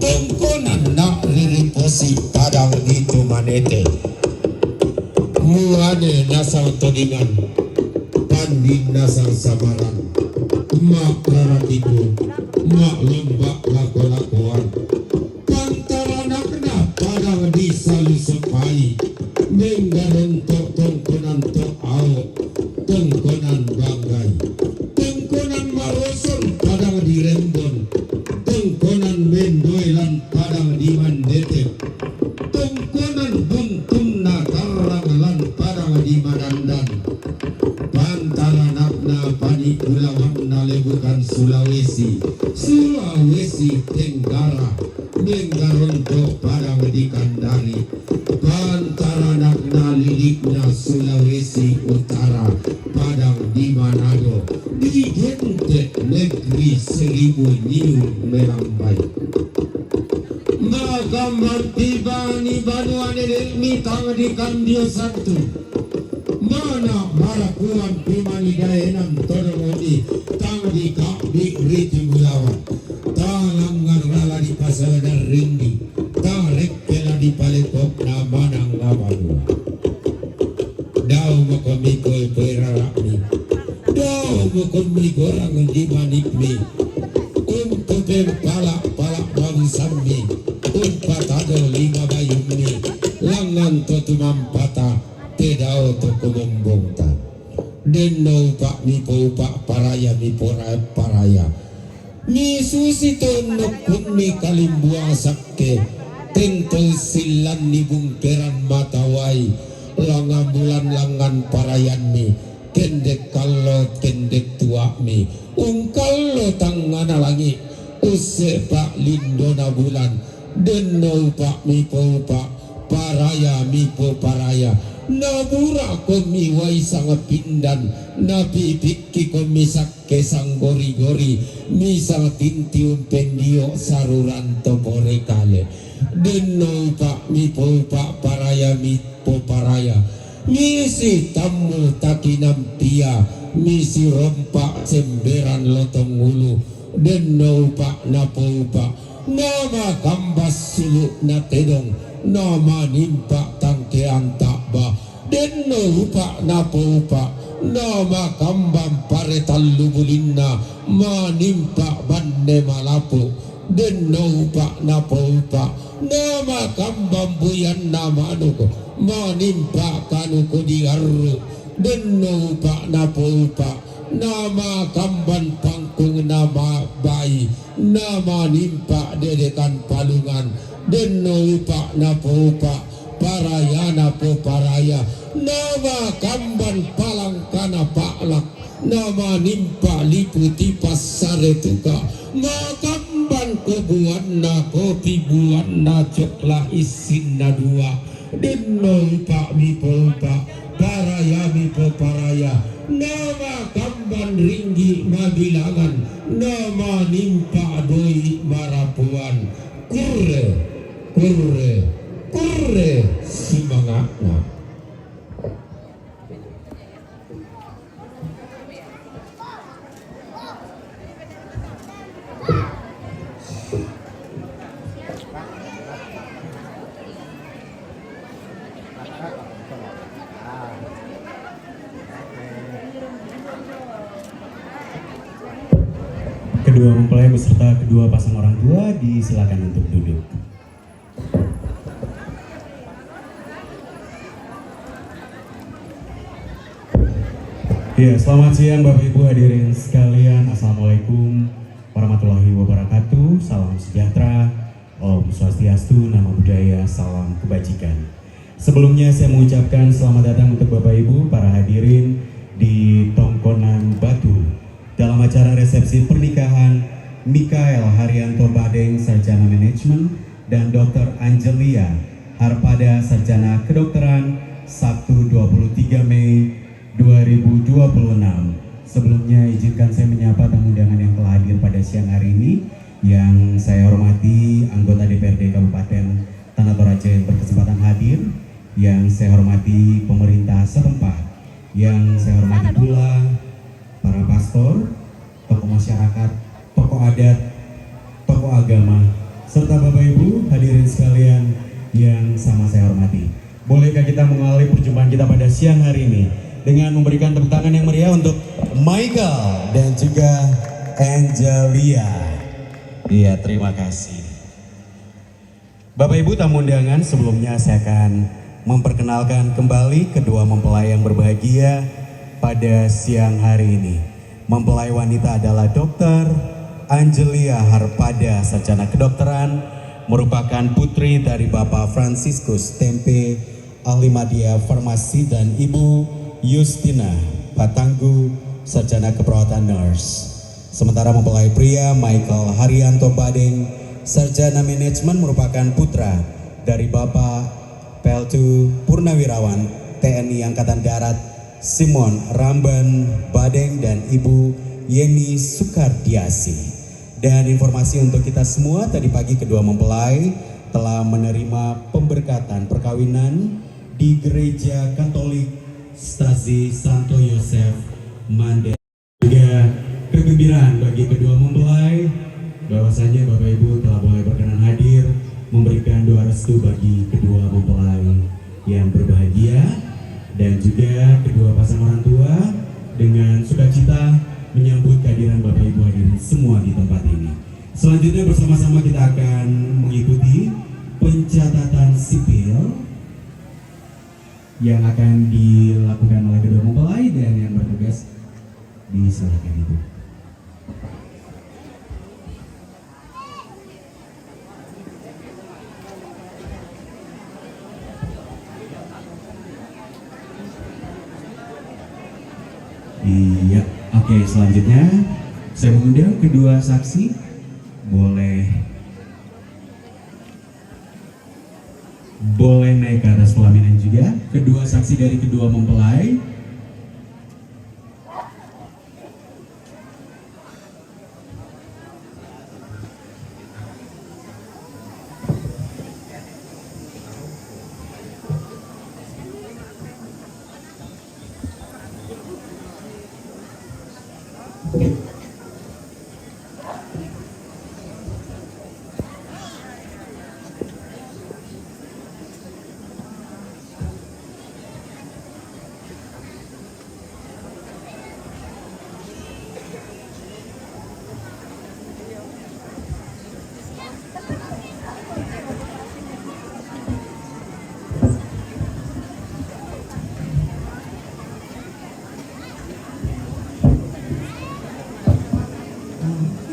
[SPEAKER 7] tongkonan nak ririposi padang itu manete muane nasang todingan pandi nasang samaran mak raratiku mak lombak lako-lakoan pantaranakna padang disalu sepai menggarontok tongkonan tok au tongkonan banggai tongkonan maroson padang dirembon tongkonan mendoilan padang dimandete tongkonan buntunna karangalan padang dimanandan pantaranakna pani pulawang nalebukan Sulawesi Tenggara menggarontok padang di Kandari pantaranakna liriknya Sulawesi Utara padang di Manado di gente negeri 1000 niu melambai magambar tibani banuane delmi tang di kandio satu mana marakuan pimani daenam todongoni tang di kakbi riti bulawan talangan rala di pasadar ringgi tang rekkela di palekop na manang labanua daw makomikoy perarami daw makomigorang di manikmi untuk palak mangsami patado 5 bayumni langan totumam pata tedao toko membongta denno pak mi po pak paraya mi paraya mi susi tono kunni kalimbuang sakke tentol silan ni bungkeran matawai langan bulan langan parayan mi kendek kallo kendek tua mi ungkallo tangan langi use pak lindona bulan denno pak mi po pak paraya mi po paraya nabura komi wai sangat pindan nabi pikki komi sakke sanggori-gori mi sangat tintium pendio saruran topore kale denno pak mi po pak paraya mi po paraya misi tamu takinam pia misi rompak semberan lotong ulu denno pak napo pak nama kambas suluk na tedong nama nimpak tangkean takba denno upak napo upak nama kambam paretal lubulinna ma nimpak bande malapo denno upak napo upak nama kambam buyan nama anuko ma nimpak kanuko diarru denno upak napo upak nama kamban pangkung nama bayi nama nimpak dedekan palungan denno upak napo upak parayana peparaya nama kamban palangkana paklak nama nimpa liputi pasare tuka makamban kebuanna kopi buanna coklah isinna dua dinoi pak mi polpa paraya mi peparaya nama kamban ringgi mabilangan nama nimpa doi marapuan kurre kurre kurre semangatnya.
[SPEAKER 8] Kedua mempelai beserta kedua pasang orang tua disilakan untuk duduk. Ya, selamat siang Bapak Ibu hadirin sekalian. Assalamualaikum warahmatullahi wabarakatuh. Salam sejahtera, Om Swastiastu, Namo Buddhaya, salam kebajikan. Sebelumnya saya mengucapkan selamat datang untuk Bapak Ibu para hadirin di Tongkonan Batu dalam acara resepsi pernikahan Makale Harianto Badeng, Sarjana Manajemen, dan Dr. Angelia Harpahda, Sarjana Kedokteran, Sabtu 23 Mei 2026. Sebelumnya izinkan saya menyapa tamu undangan yang telah hadir pada siang hari ini. Yang saya hormati anggota DPRD Kabupaten Tanah Toraja yang berkesempatan hadir, yang saya hormati pemerintah setempat, yang saya hormati pula para pastor, tokoh masyarakat, tokoh adat, tokoh agama, serta Bapak Ibu hadirin sekalian yang sama saya hormati. Bolehkah kita mengawali perjumpaan kita pada siang hari ini dengan memberikan tepuk tangan yang meriah untuk Makale dan juga Angelia. Iya, terima kasih. Bapak Ibu tamu undangan, sebelumnya saya akan memperkenalkan kembali kedua mempelai yang berbahagia pada siang hari ini. Mempelai wanita adalah Dr. Angelia Harpahda, Sarjana Kedokteran, merupakan putri dari Bapak Franciscus Tempe, ahli media farmasi, dan Ibu Justina Patanggu, Sarjana Keperawatan Nurse. Sementara mempelai pria Makale Harianto Badeng, Sarjana Manajemen, merupakan putra dari Bapak Peltu Purnawirawan TNI Angkatan Darat Simon Ramban Badeng dan Ibu Yeni Sukardiasi. Dan informasi untuk kita semua, tadi pagi kedua mempelai telah menerima pemberkatan perkawinan di Gereja Katolik Stasi Santo Yosef Mandela. Juga kegembiraan bagi kedua mempelai bahwasanya Bapak Ibu telah boleh berkenan hadir memberikan doa restu bagi kedua mempelai yang berbahagia, dan juga kedua pasang orang tua dengan sukacita menyambut kehadiran Bapak Ibu hadirin semua di tempat ini. Selanjutnya bersama-sama kita akan mengikuti pencatatan sipil yang akan dilakukan oleh kedua mempelai, dan yang bertugas disilakan Ibu. Iya, oke, selanjutnya saya mengundang kedua saksi boleh naik ke atas pelaminan juga. Kedua saksi dari kedua mempelai.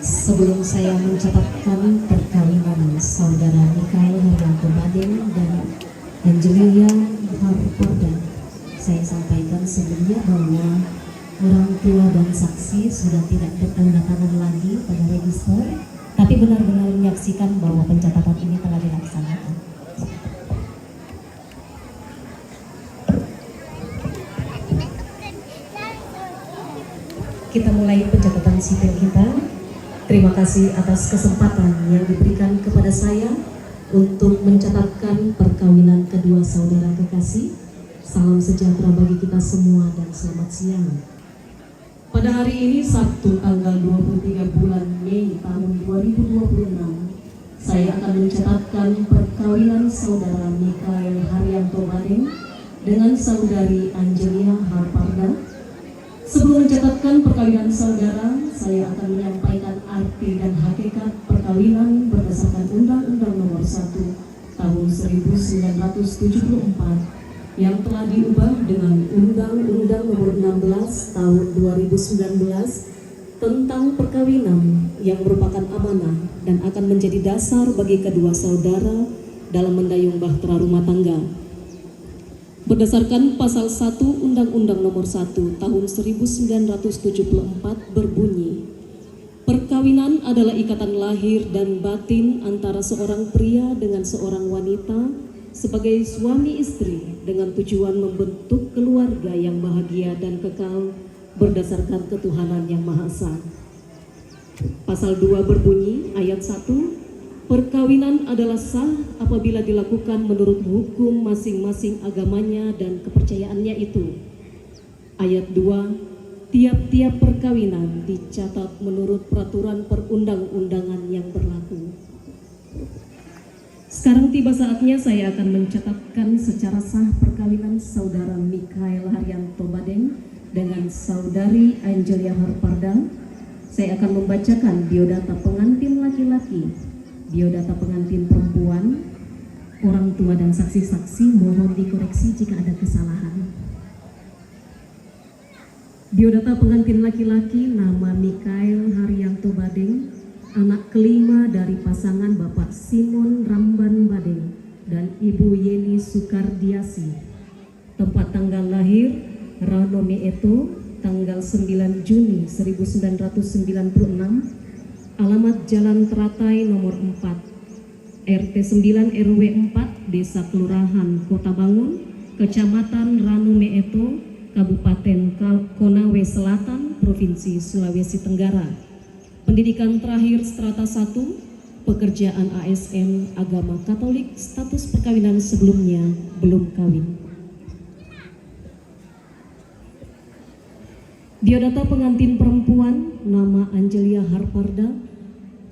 [SPEAKER 9] Sebelum saya mencatatkan perkawinan saudara Makale Harianto Badeng dan Angelia Harpahda. Saya sampaikan sebelumnya bahwa orang tua dan saksi sudah tidak bertanda tangan lagi pada register, tapi benar-benar menyaksikan bahwa pencatatan ini telah dilaksanakan. Kita mulai pencatatan sipil kita. Terima kasih atas kesempatan yang diberikan kepada saya untuk mencatatkan perkawinan kedua saudara kekasih. Salam sejahtera bagi kita semua dan selamat siang. Pada hari ini Sabtu tanggal 23 bulan Mei tahun 2026, saya akan mencatatkan perkawinan saudara Makale Harianto Badeng dengan saudari Angelia Harpahda. Sebelum mencatatkan perkawinan saudara, saya akan menyampaikan arti dan hakikat perkawinan berdasarkan Undang-Undang Nomor 1 Tahun 1974 yang telah diubah dengan Undang-Undang Nomor 16 Tahun 2019 tentang perkawinan yang merupakan amanah dan akan menjadi dasar bagi kedua saudara dalam mendayung bahtera rumah tangga. Berdasarkan pasal 1 Undang-Undang Nomor 1 Tahun 1974 berbunyi, perkawinan adalah ikatan lahir dan batin antara seorang pria dengan seorang wanita sebagai suami istri dengan tujuan membentuk keluarga yang bahagia dan kekal berdasarkan ketuhanan yang Maha Esa. Pasal 2 berbunyi, ayat 1, perkawinan adalah sah apabila dilakukan menurut hukum masing-masing agamanya dan kepercayaannya itu. Ayat 2, tiap-tiap perkawinan dicatat menurut peraturan perundang-undangan yang berlaku. Sekarang tiba saatnya saya akan mencatatkan secara sah perkawinan saudara Makale Harianto Badeng dengan saudari Angelia Harpahda. Saya akan membacakan biodata pengantin laki-laki, biodata pengantin perempuan, orang tua dan saksi-saksi mohon dikoreksi jika ada kesalahan. Biodata pengantin laki-laki, nama Makale Harianto Badeng, anak kelima dari pasangan Bapak Simon Ramban Badeng dan Ibu Yeni Sukardiasi. Tempat tanggal lahir Rano Meeto, tanggal 9 Juni 1996. Alamat Jalan Teratai nomor 4, RT 9 RW 4, Desa Kelurahan Kota Bangun, Kecamatan Rano Meeto, Kabupaten Konawe Selatan, Provinsi Sulawesi Tenggara. Pendidikan terakhir strata 1, pekerjaan ASN, agama Katolik, status perkawinan sebelumnya belum kawin. Biodata pengantin perempuan, nama Angelia Harpahda,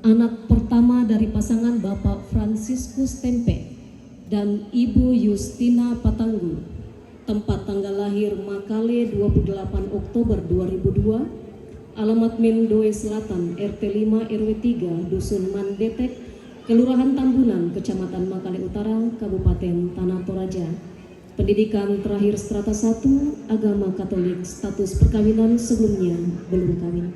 [SPEAKER 9] anak pertama dari pasangan Bapak Franciscus Tempe dan Ibu Justina Patanggu. Tempat tanggal lahir Makale 28 Oktober 2002. Alamat Mendoe Selatan, RT 5 RW 3, Dusun Mandetek, Kelurahan Tambunan, Kecamatan Makale Utara, Kabupaten Tanah Toraja. Pendidikan terakhir strata 1, agama Katolik, status perkawinan sebelumnya belum kawin.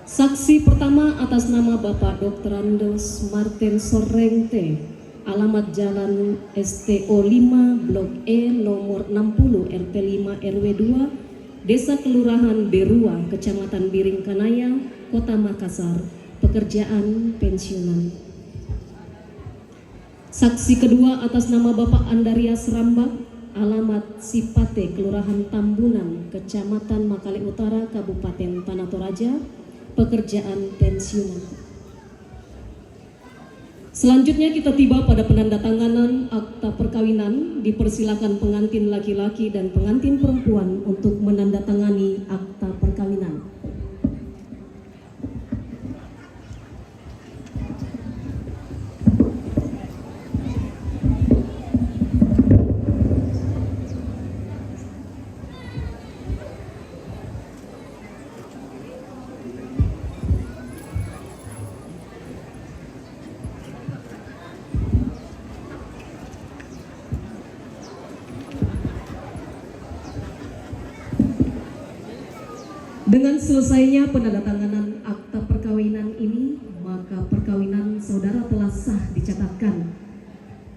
[SPEAKER 9] Saksi pertama atas nama Bapak Dr. Andos Martin Sorrente, alamat Jalan STO 5 Blok E nomor 60 RT 5 RW 2, Desa Kelurahan Berua, Kecamatan Biring Kanaya, Kota Makassar, pekerjaan pensiunan. Saksi kedua atas nama Bapak Andarias Rambak, alamat Sipate, Kelurahan Tambunan, Kecamatan Makale Utara, Kabupaten Tanah Toraja, pekerjaan pensiunan. Selanjutnya kita tiba pada penandatanganan akta perkawinan. Dipersilakan pengantin laki-laki dan pengantin perempuan untuk menandatangani akta perkawinan. Dengan selesainya penandatanganan akta perkawinan ini, maka perkawinan saudara telah sah dicatatkan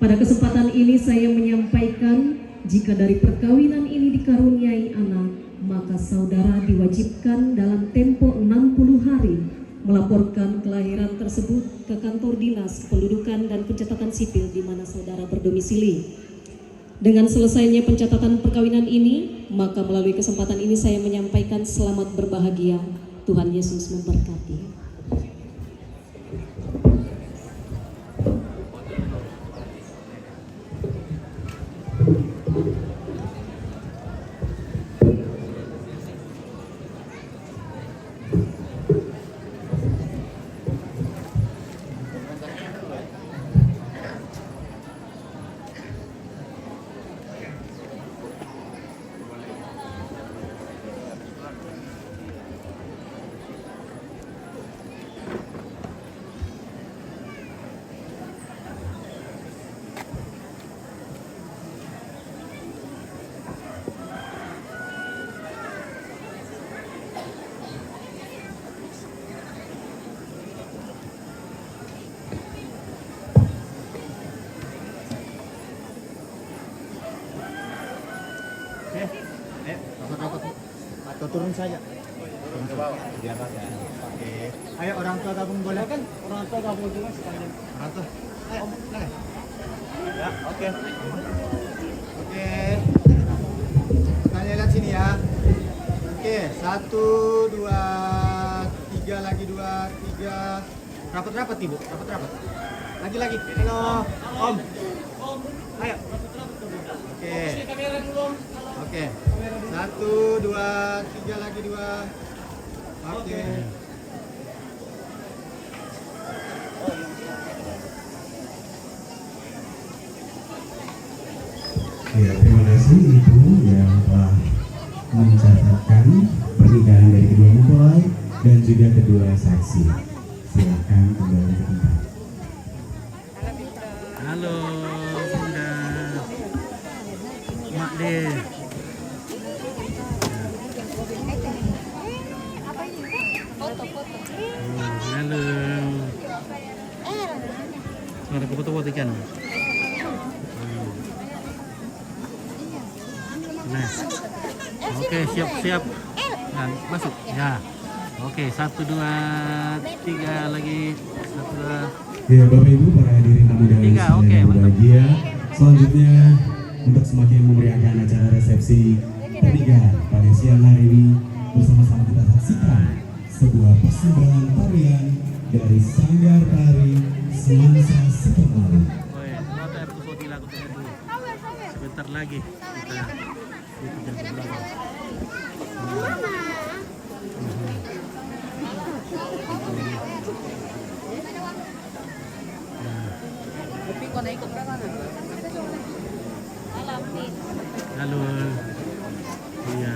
[SPEAKER 9] Pada kesempatan ini saya menyampaikan jika dari perkawinan ini dikaruniai anak, maka saudara diwajibkan dalam tempo 60 hari melaporkan kelahiran tersebut ke kantor dinas kependudukan dan pencatatan sipil di mana saudara berdomisili. Dengan selesainya pencatatan perkawinan ini, maka melalui kesempatan ini saya menyampaikan selamat berbahagia. Tuhan Yesus memberkati.
[SPEAKER 6] Atau turun saja. Turun ke bawah. Biar ada. Oke. Ayo orang tua gabung boleh kan? Orang tua gabung juga sekalian. Orang tua. Ayo, silakan. Ya, oke. Oke. Tanya lihat sini ya. Oke, 1, 2, 3 lagi 2, 3. Rapat-rapat Ibu, rapat-rapat. Lagi. Halo, Om. Ayo. Oke. Oke. 1, 2, 3 lagi 2. Oke.
[SPEAKER 8] Ya, terima kasih Ibu yang telah mencatatkan pernikahan dari kedua mempelai dan juga kedua saksi. Silakan kembali ke tempat.
[SPEAKER 1] Halo, Bunda. Mak deh. Halo. Ada foto-foto ikan. Nah. Oke, siap. Nah, masuk. Ya. Oke, 1, 2, 3 lagi. 1, 2.
[SPEAKER 8] Ya, Bapak Ibu para hadirin tamu dan undangan yang berbahagia. Selanjutnya untuk semakin memeriahkan acara resepsi pernikahan pada siang hari ini, bersama-sama kita saksikan sebuah persembahan tarian dari Sanggar Tari Semansa Sukamaru.
[SPEAKER 1] Sebentar lagi kita ke belakang.
[SPEAKER 5] Tapi kau naik ke mana?
[SPEAKER 1] Halo. Iya.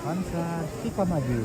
[SPEAKER 6] Bangsa kita maju.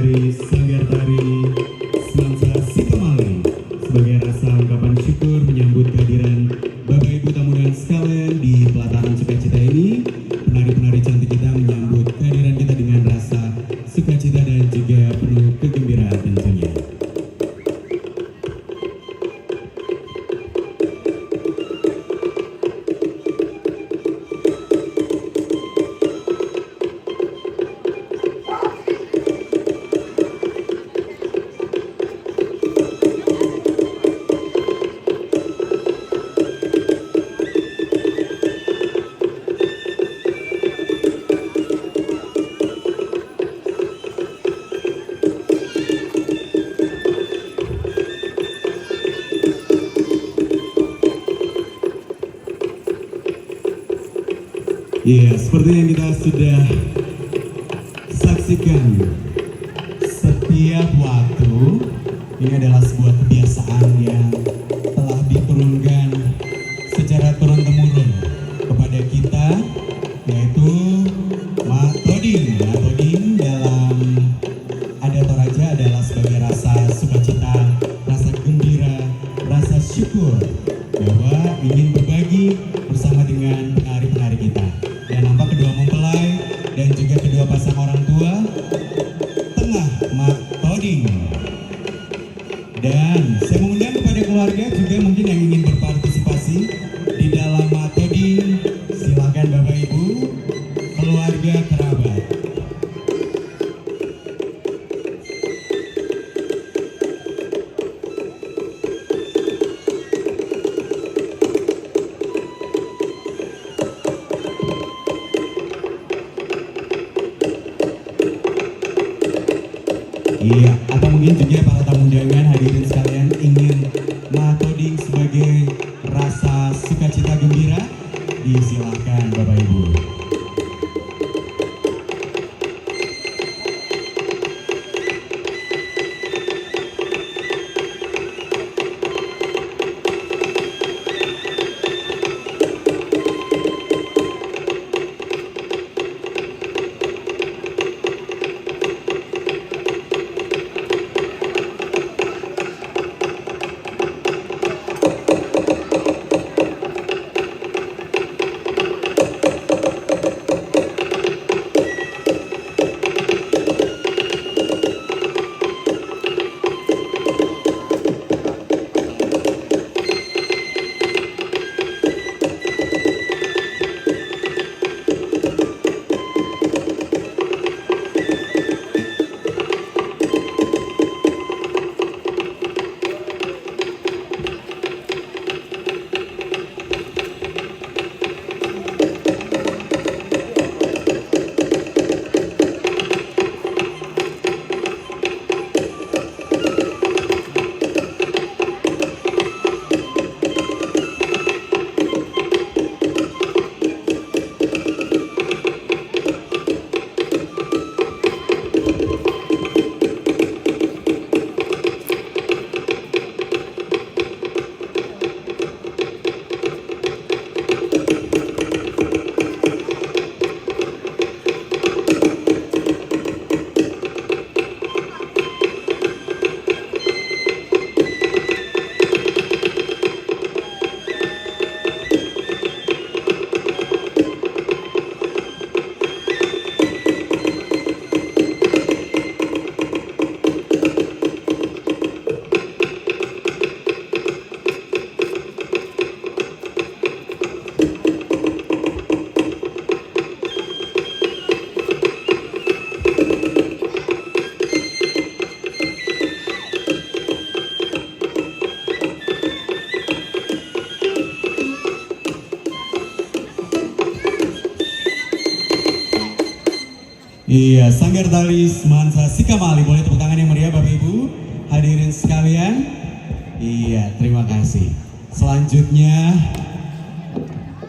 [SPEAKER 8] dari Sanggar Tari Semansa Sikamali sebagai rasa ungkapan syukur menyambut kehadiran Bapak Ibu tamu dan sekalian di pelataran sukacita ini. Penari-penari cantik kita menyambut kehadiran kita dengan rasa sukacita dan juga penuh kegembiraan tentunya. Iya, seperti yang kita sudah saksikan setiap waktu, ini adalah sebuah kebiasaan yang telah diturunkan secara turun-temurun kepada kita, yaitu matoding. Matoding dalam adat Toraja adalah sebagai rasa sukacita, rasa gembira, rasa syukur bahwa ingin berbagi bersama dengan penari-penari kita. Dan nampak kedua mempelai dan juga kedua pasang orang tua tengah matoding. Dan saya mengundang kepada keluarga juga mungkin yang ingin berpartisipasi di dalam matoding. Silakan Bapak Ibu, keluarga, kerabat. Iya, atau mungkin juga para tamu undangan hadirin sekalian ingin matoding sebagai rasa sukacita gembira, disilahkan Bapak Ibu. Iya, Sanggar Tari Semansa Sikamali. Boleh tepuk tangan yang meriah Bapak Ibu, hadirin sekalian. Iya, terima kasih. Selanjutnya,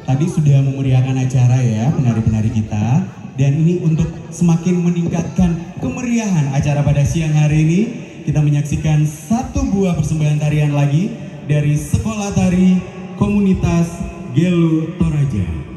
[SPEAKER 8] tadi sudah memeriahkan acara ya penari-penari kita. Dan ini untuk semakin meningkatkan kemeriahan acara pada siang hari ini, kita menyaksikan satu buah persembahan tarian lagi dari Sekolah Tari Komunitas Gelu Toraja.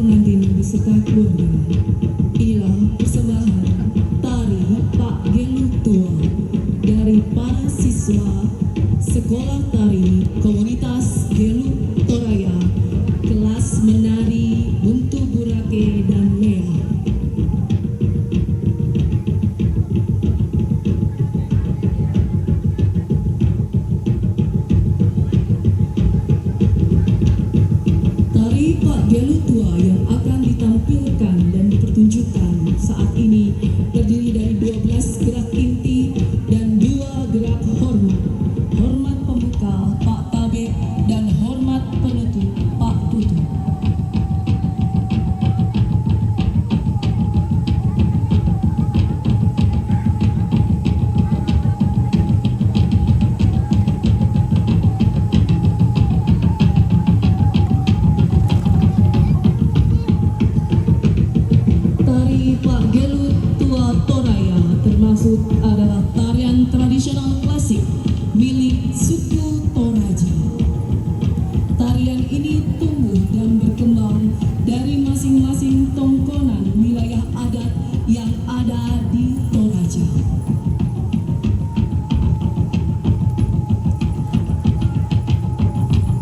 [SPEAKER 9] pengantin beserta keluarga, inilah persembahan tari Pak Gelu Tua dari para siswa Sekolah Tari Komunitas Gelu Toraya, kelas menari Buntu Burake dan Lea. Tari Pak Gelu Tua yang akan ditampilkan dan dipertunjukkan saat ini terdiri dari 12 gerak inti dan 2 gerak hormat. Hormat pembuka Pak Tabek dan hormat penutup Pak Tutup. Tari Pak Gelu Tua Toraya termasuk adalah tarian tradisional klasik milik suku Toraja. Tarian ini tumbuh dan berkembang dari masing-masing tongkonan wilayah adat yang ada di Toraja.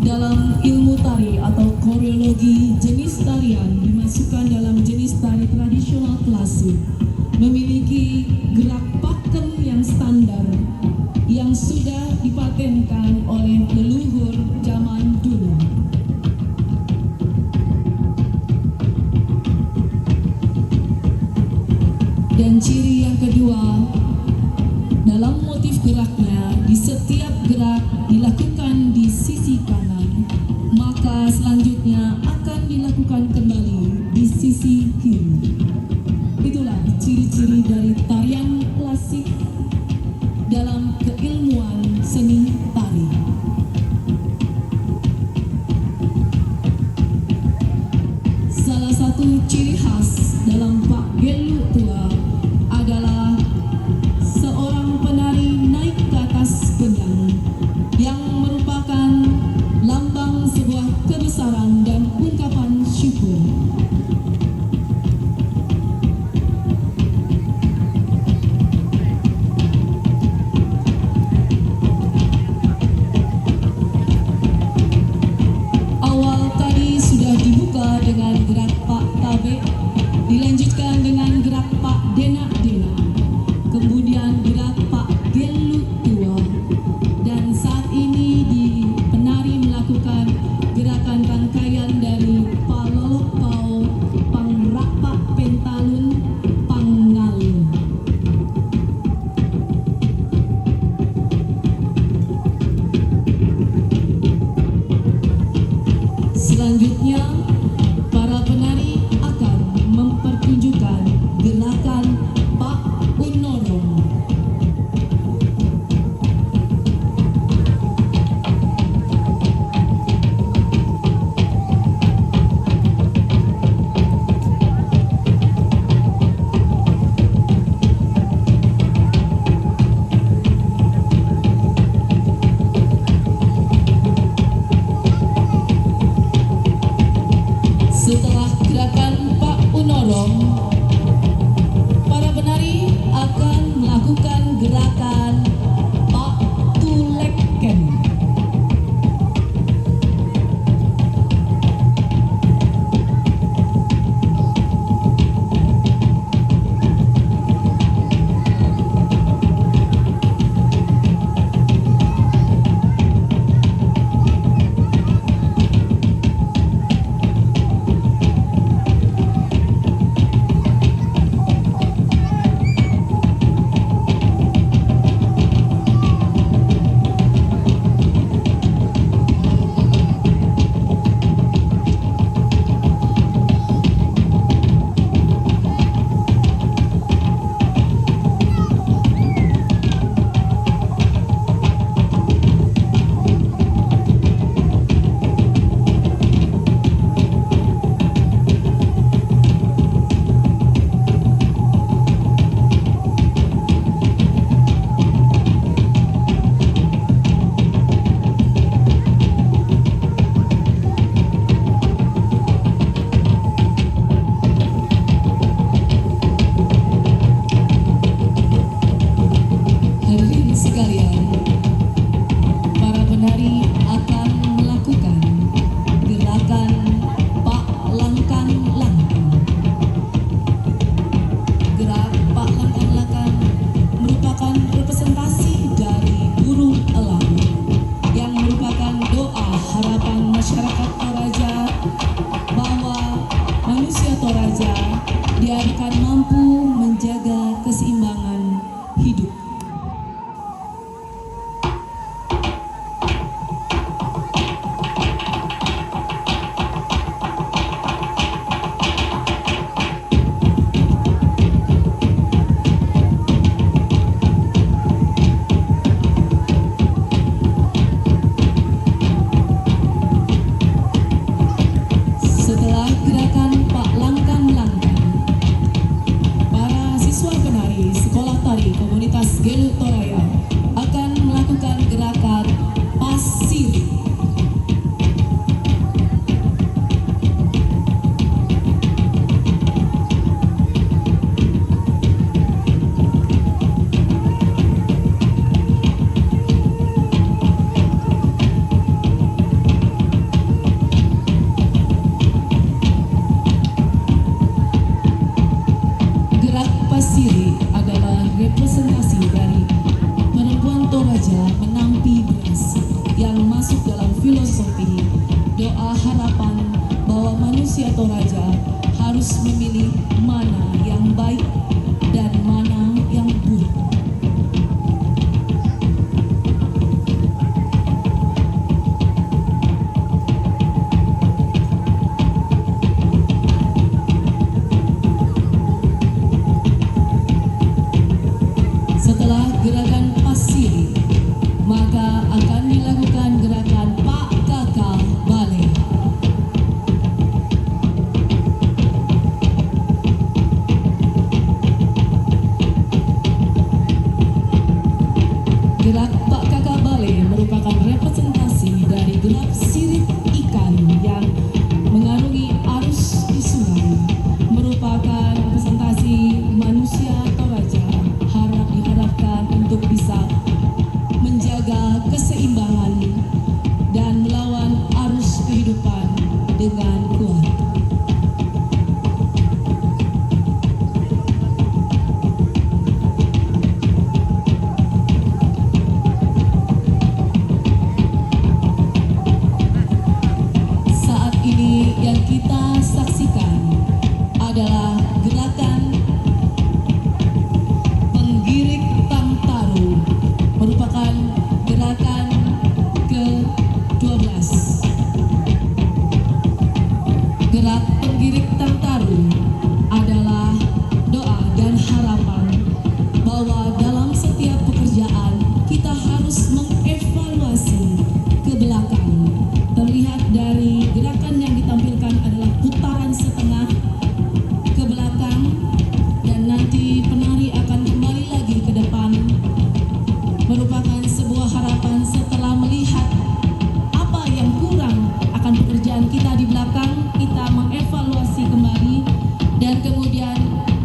[SPEAKER 9] Dalam ilmu tari atau koreologi, jenis tarian dimasukkan dalam jenis tari tradisional klasik, memiliki gerak pakem yang standar yang sudah dipatenkan oleh leluhur zaman dulu. Dan ciri yang kedua, dalam motif geraknya, di setiap gerak dilakukan di sisi kanan, maka selanjutnya akan dilakukan kembali di sisi kiri. Itulah ciri-ciri dari tarian klasik dalam keilmuan seni tari. Salah satu ciri khas dalam Pak Gelu Tua adalah seorang penari naik ke atas pedang yang merupakan lambang sebuah kebesaran dan ungkapan syukur. Awal tadi sudah dibuka dengan gerak Pak Tabe, dilanjutkan dengan gerak Pak Dena-Dena, kemudian gerak Pak Gelu Tua, dan saat ini penari melakukan gerakan rangkaian dari Palolopau, Pangrapak Pentalun, Pangalun. Selanjutnya, para penari akan mempertunjukkan gerakan Pak Unorong. Setelah gerakan Pak Unorong, para penari akan melakukan gerakan Pak Tuleken. diharapkan mampu menjaga keseimbangan hidup. Setelah gerakan Pak Langkang-Langkang, para siswa penari Sekolah Tari Komunitas Gelu Toraya akan melakukan gerakan pasir. Gerak pasiri adalah representasi dari perempuan Toraja menampi beras yang masuk dalam filosofi doa harapan bahwa manusia Toraja harus memilih mana yang baik dan mana yang buruk. Setelah gerakan pasir, maka akan dilakukan gerakan Pak Kakak Bale. Gerak Pak Kakak Bale merupakan representasi dari gerak sirip ikan yang mengarungi arus di sungai, merupakan representasi manusia Toraja diharapkan untuk bisa menjaga keseimbangan dan melawan arus kehidupan dengan kuat. Saat ini yang kita saksikan adalah gerakan penggirik Tamtaru, merupakan gerakan ke-12. Gerak penggirik Tamtaru adalah doa dan harapan bahwa dalam setiap pekerjaan kita harus mengevaluasi ke belakang. Terlihat dari gerakan yang ditampilkan adalah putaran setengah ke belakang, dan nanti penari akan kembali lagi ke depan, merupakan sebuah harapan setelah melihat apa yang kurang akan pekerjaan kita di belakang, kita mengevaluasi kembali dan kemudian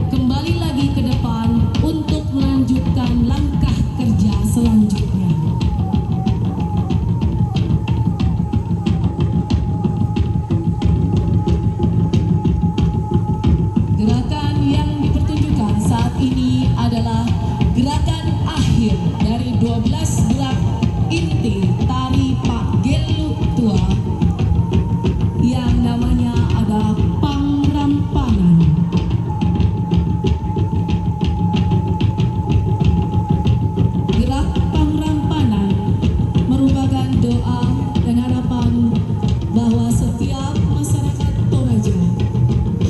[SPEAKER 9] kembali lagi ke depan untuk melanjutkan langkah kerja selanjutnya. Gerakan yang dipertunjukkan saat ini adalah gerakan akhir dari 12 gerak inti tari Pak Gelu Tua yang namanya ada pangrampanan. Gerak pangrampanan merupakan doa dan harapan bahwa setiap masyarakat Toraja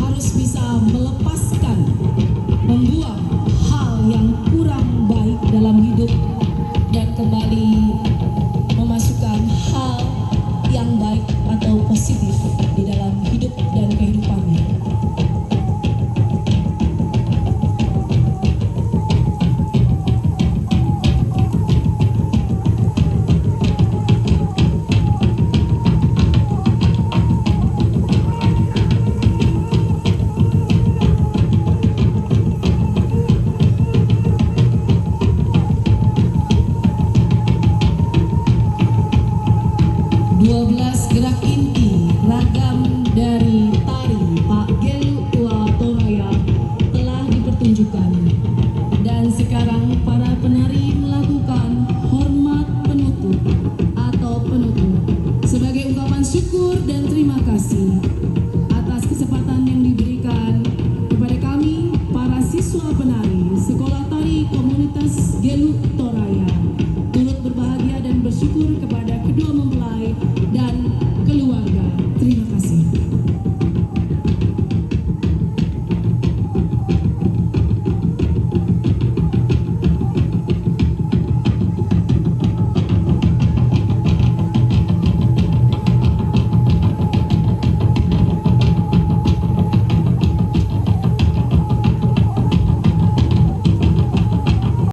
[SPEAKER 9] harus bisa melepaskan, membuang hal yang kurang baik dalam hidup dan kembali memasukkan hal yang baik atau positif di dalam hidup dan kehidupannya. Gerak inti ragam dari tari Pak Gelu Tua Toraya telah dipertunjukkan, dan sekarang para penari melakukan hormat penutup atau penutup sebagai ungkapan syukur dan terima kasih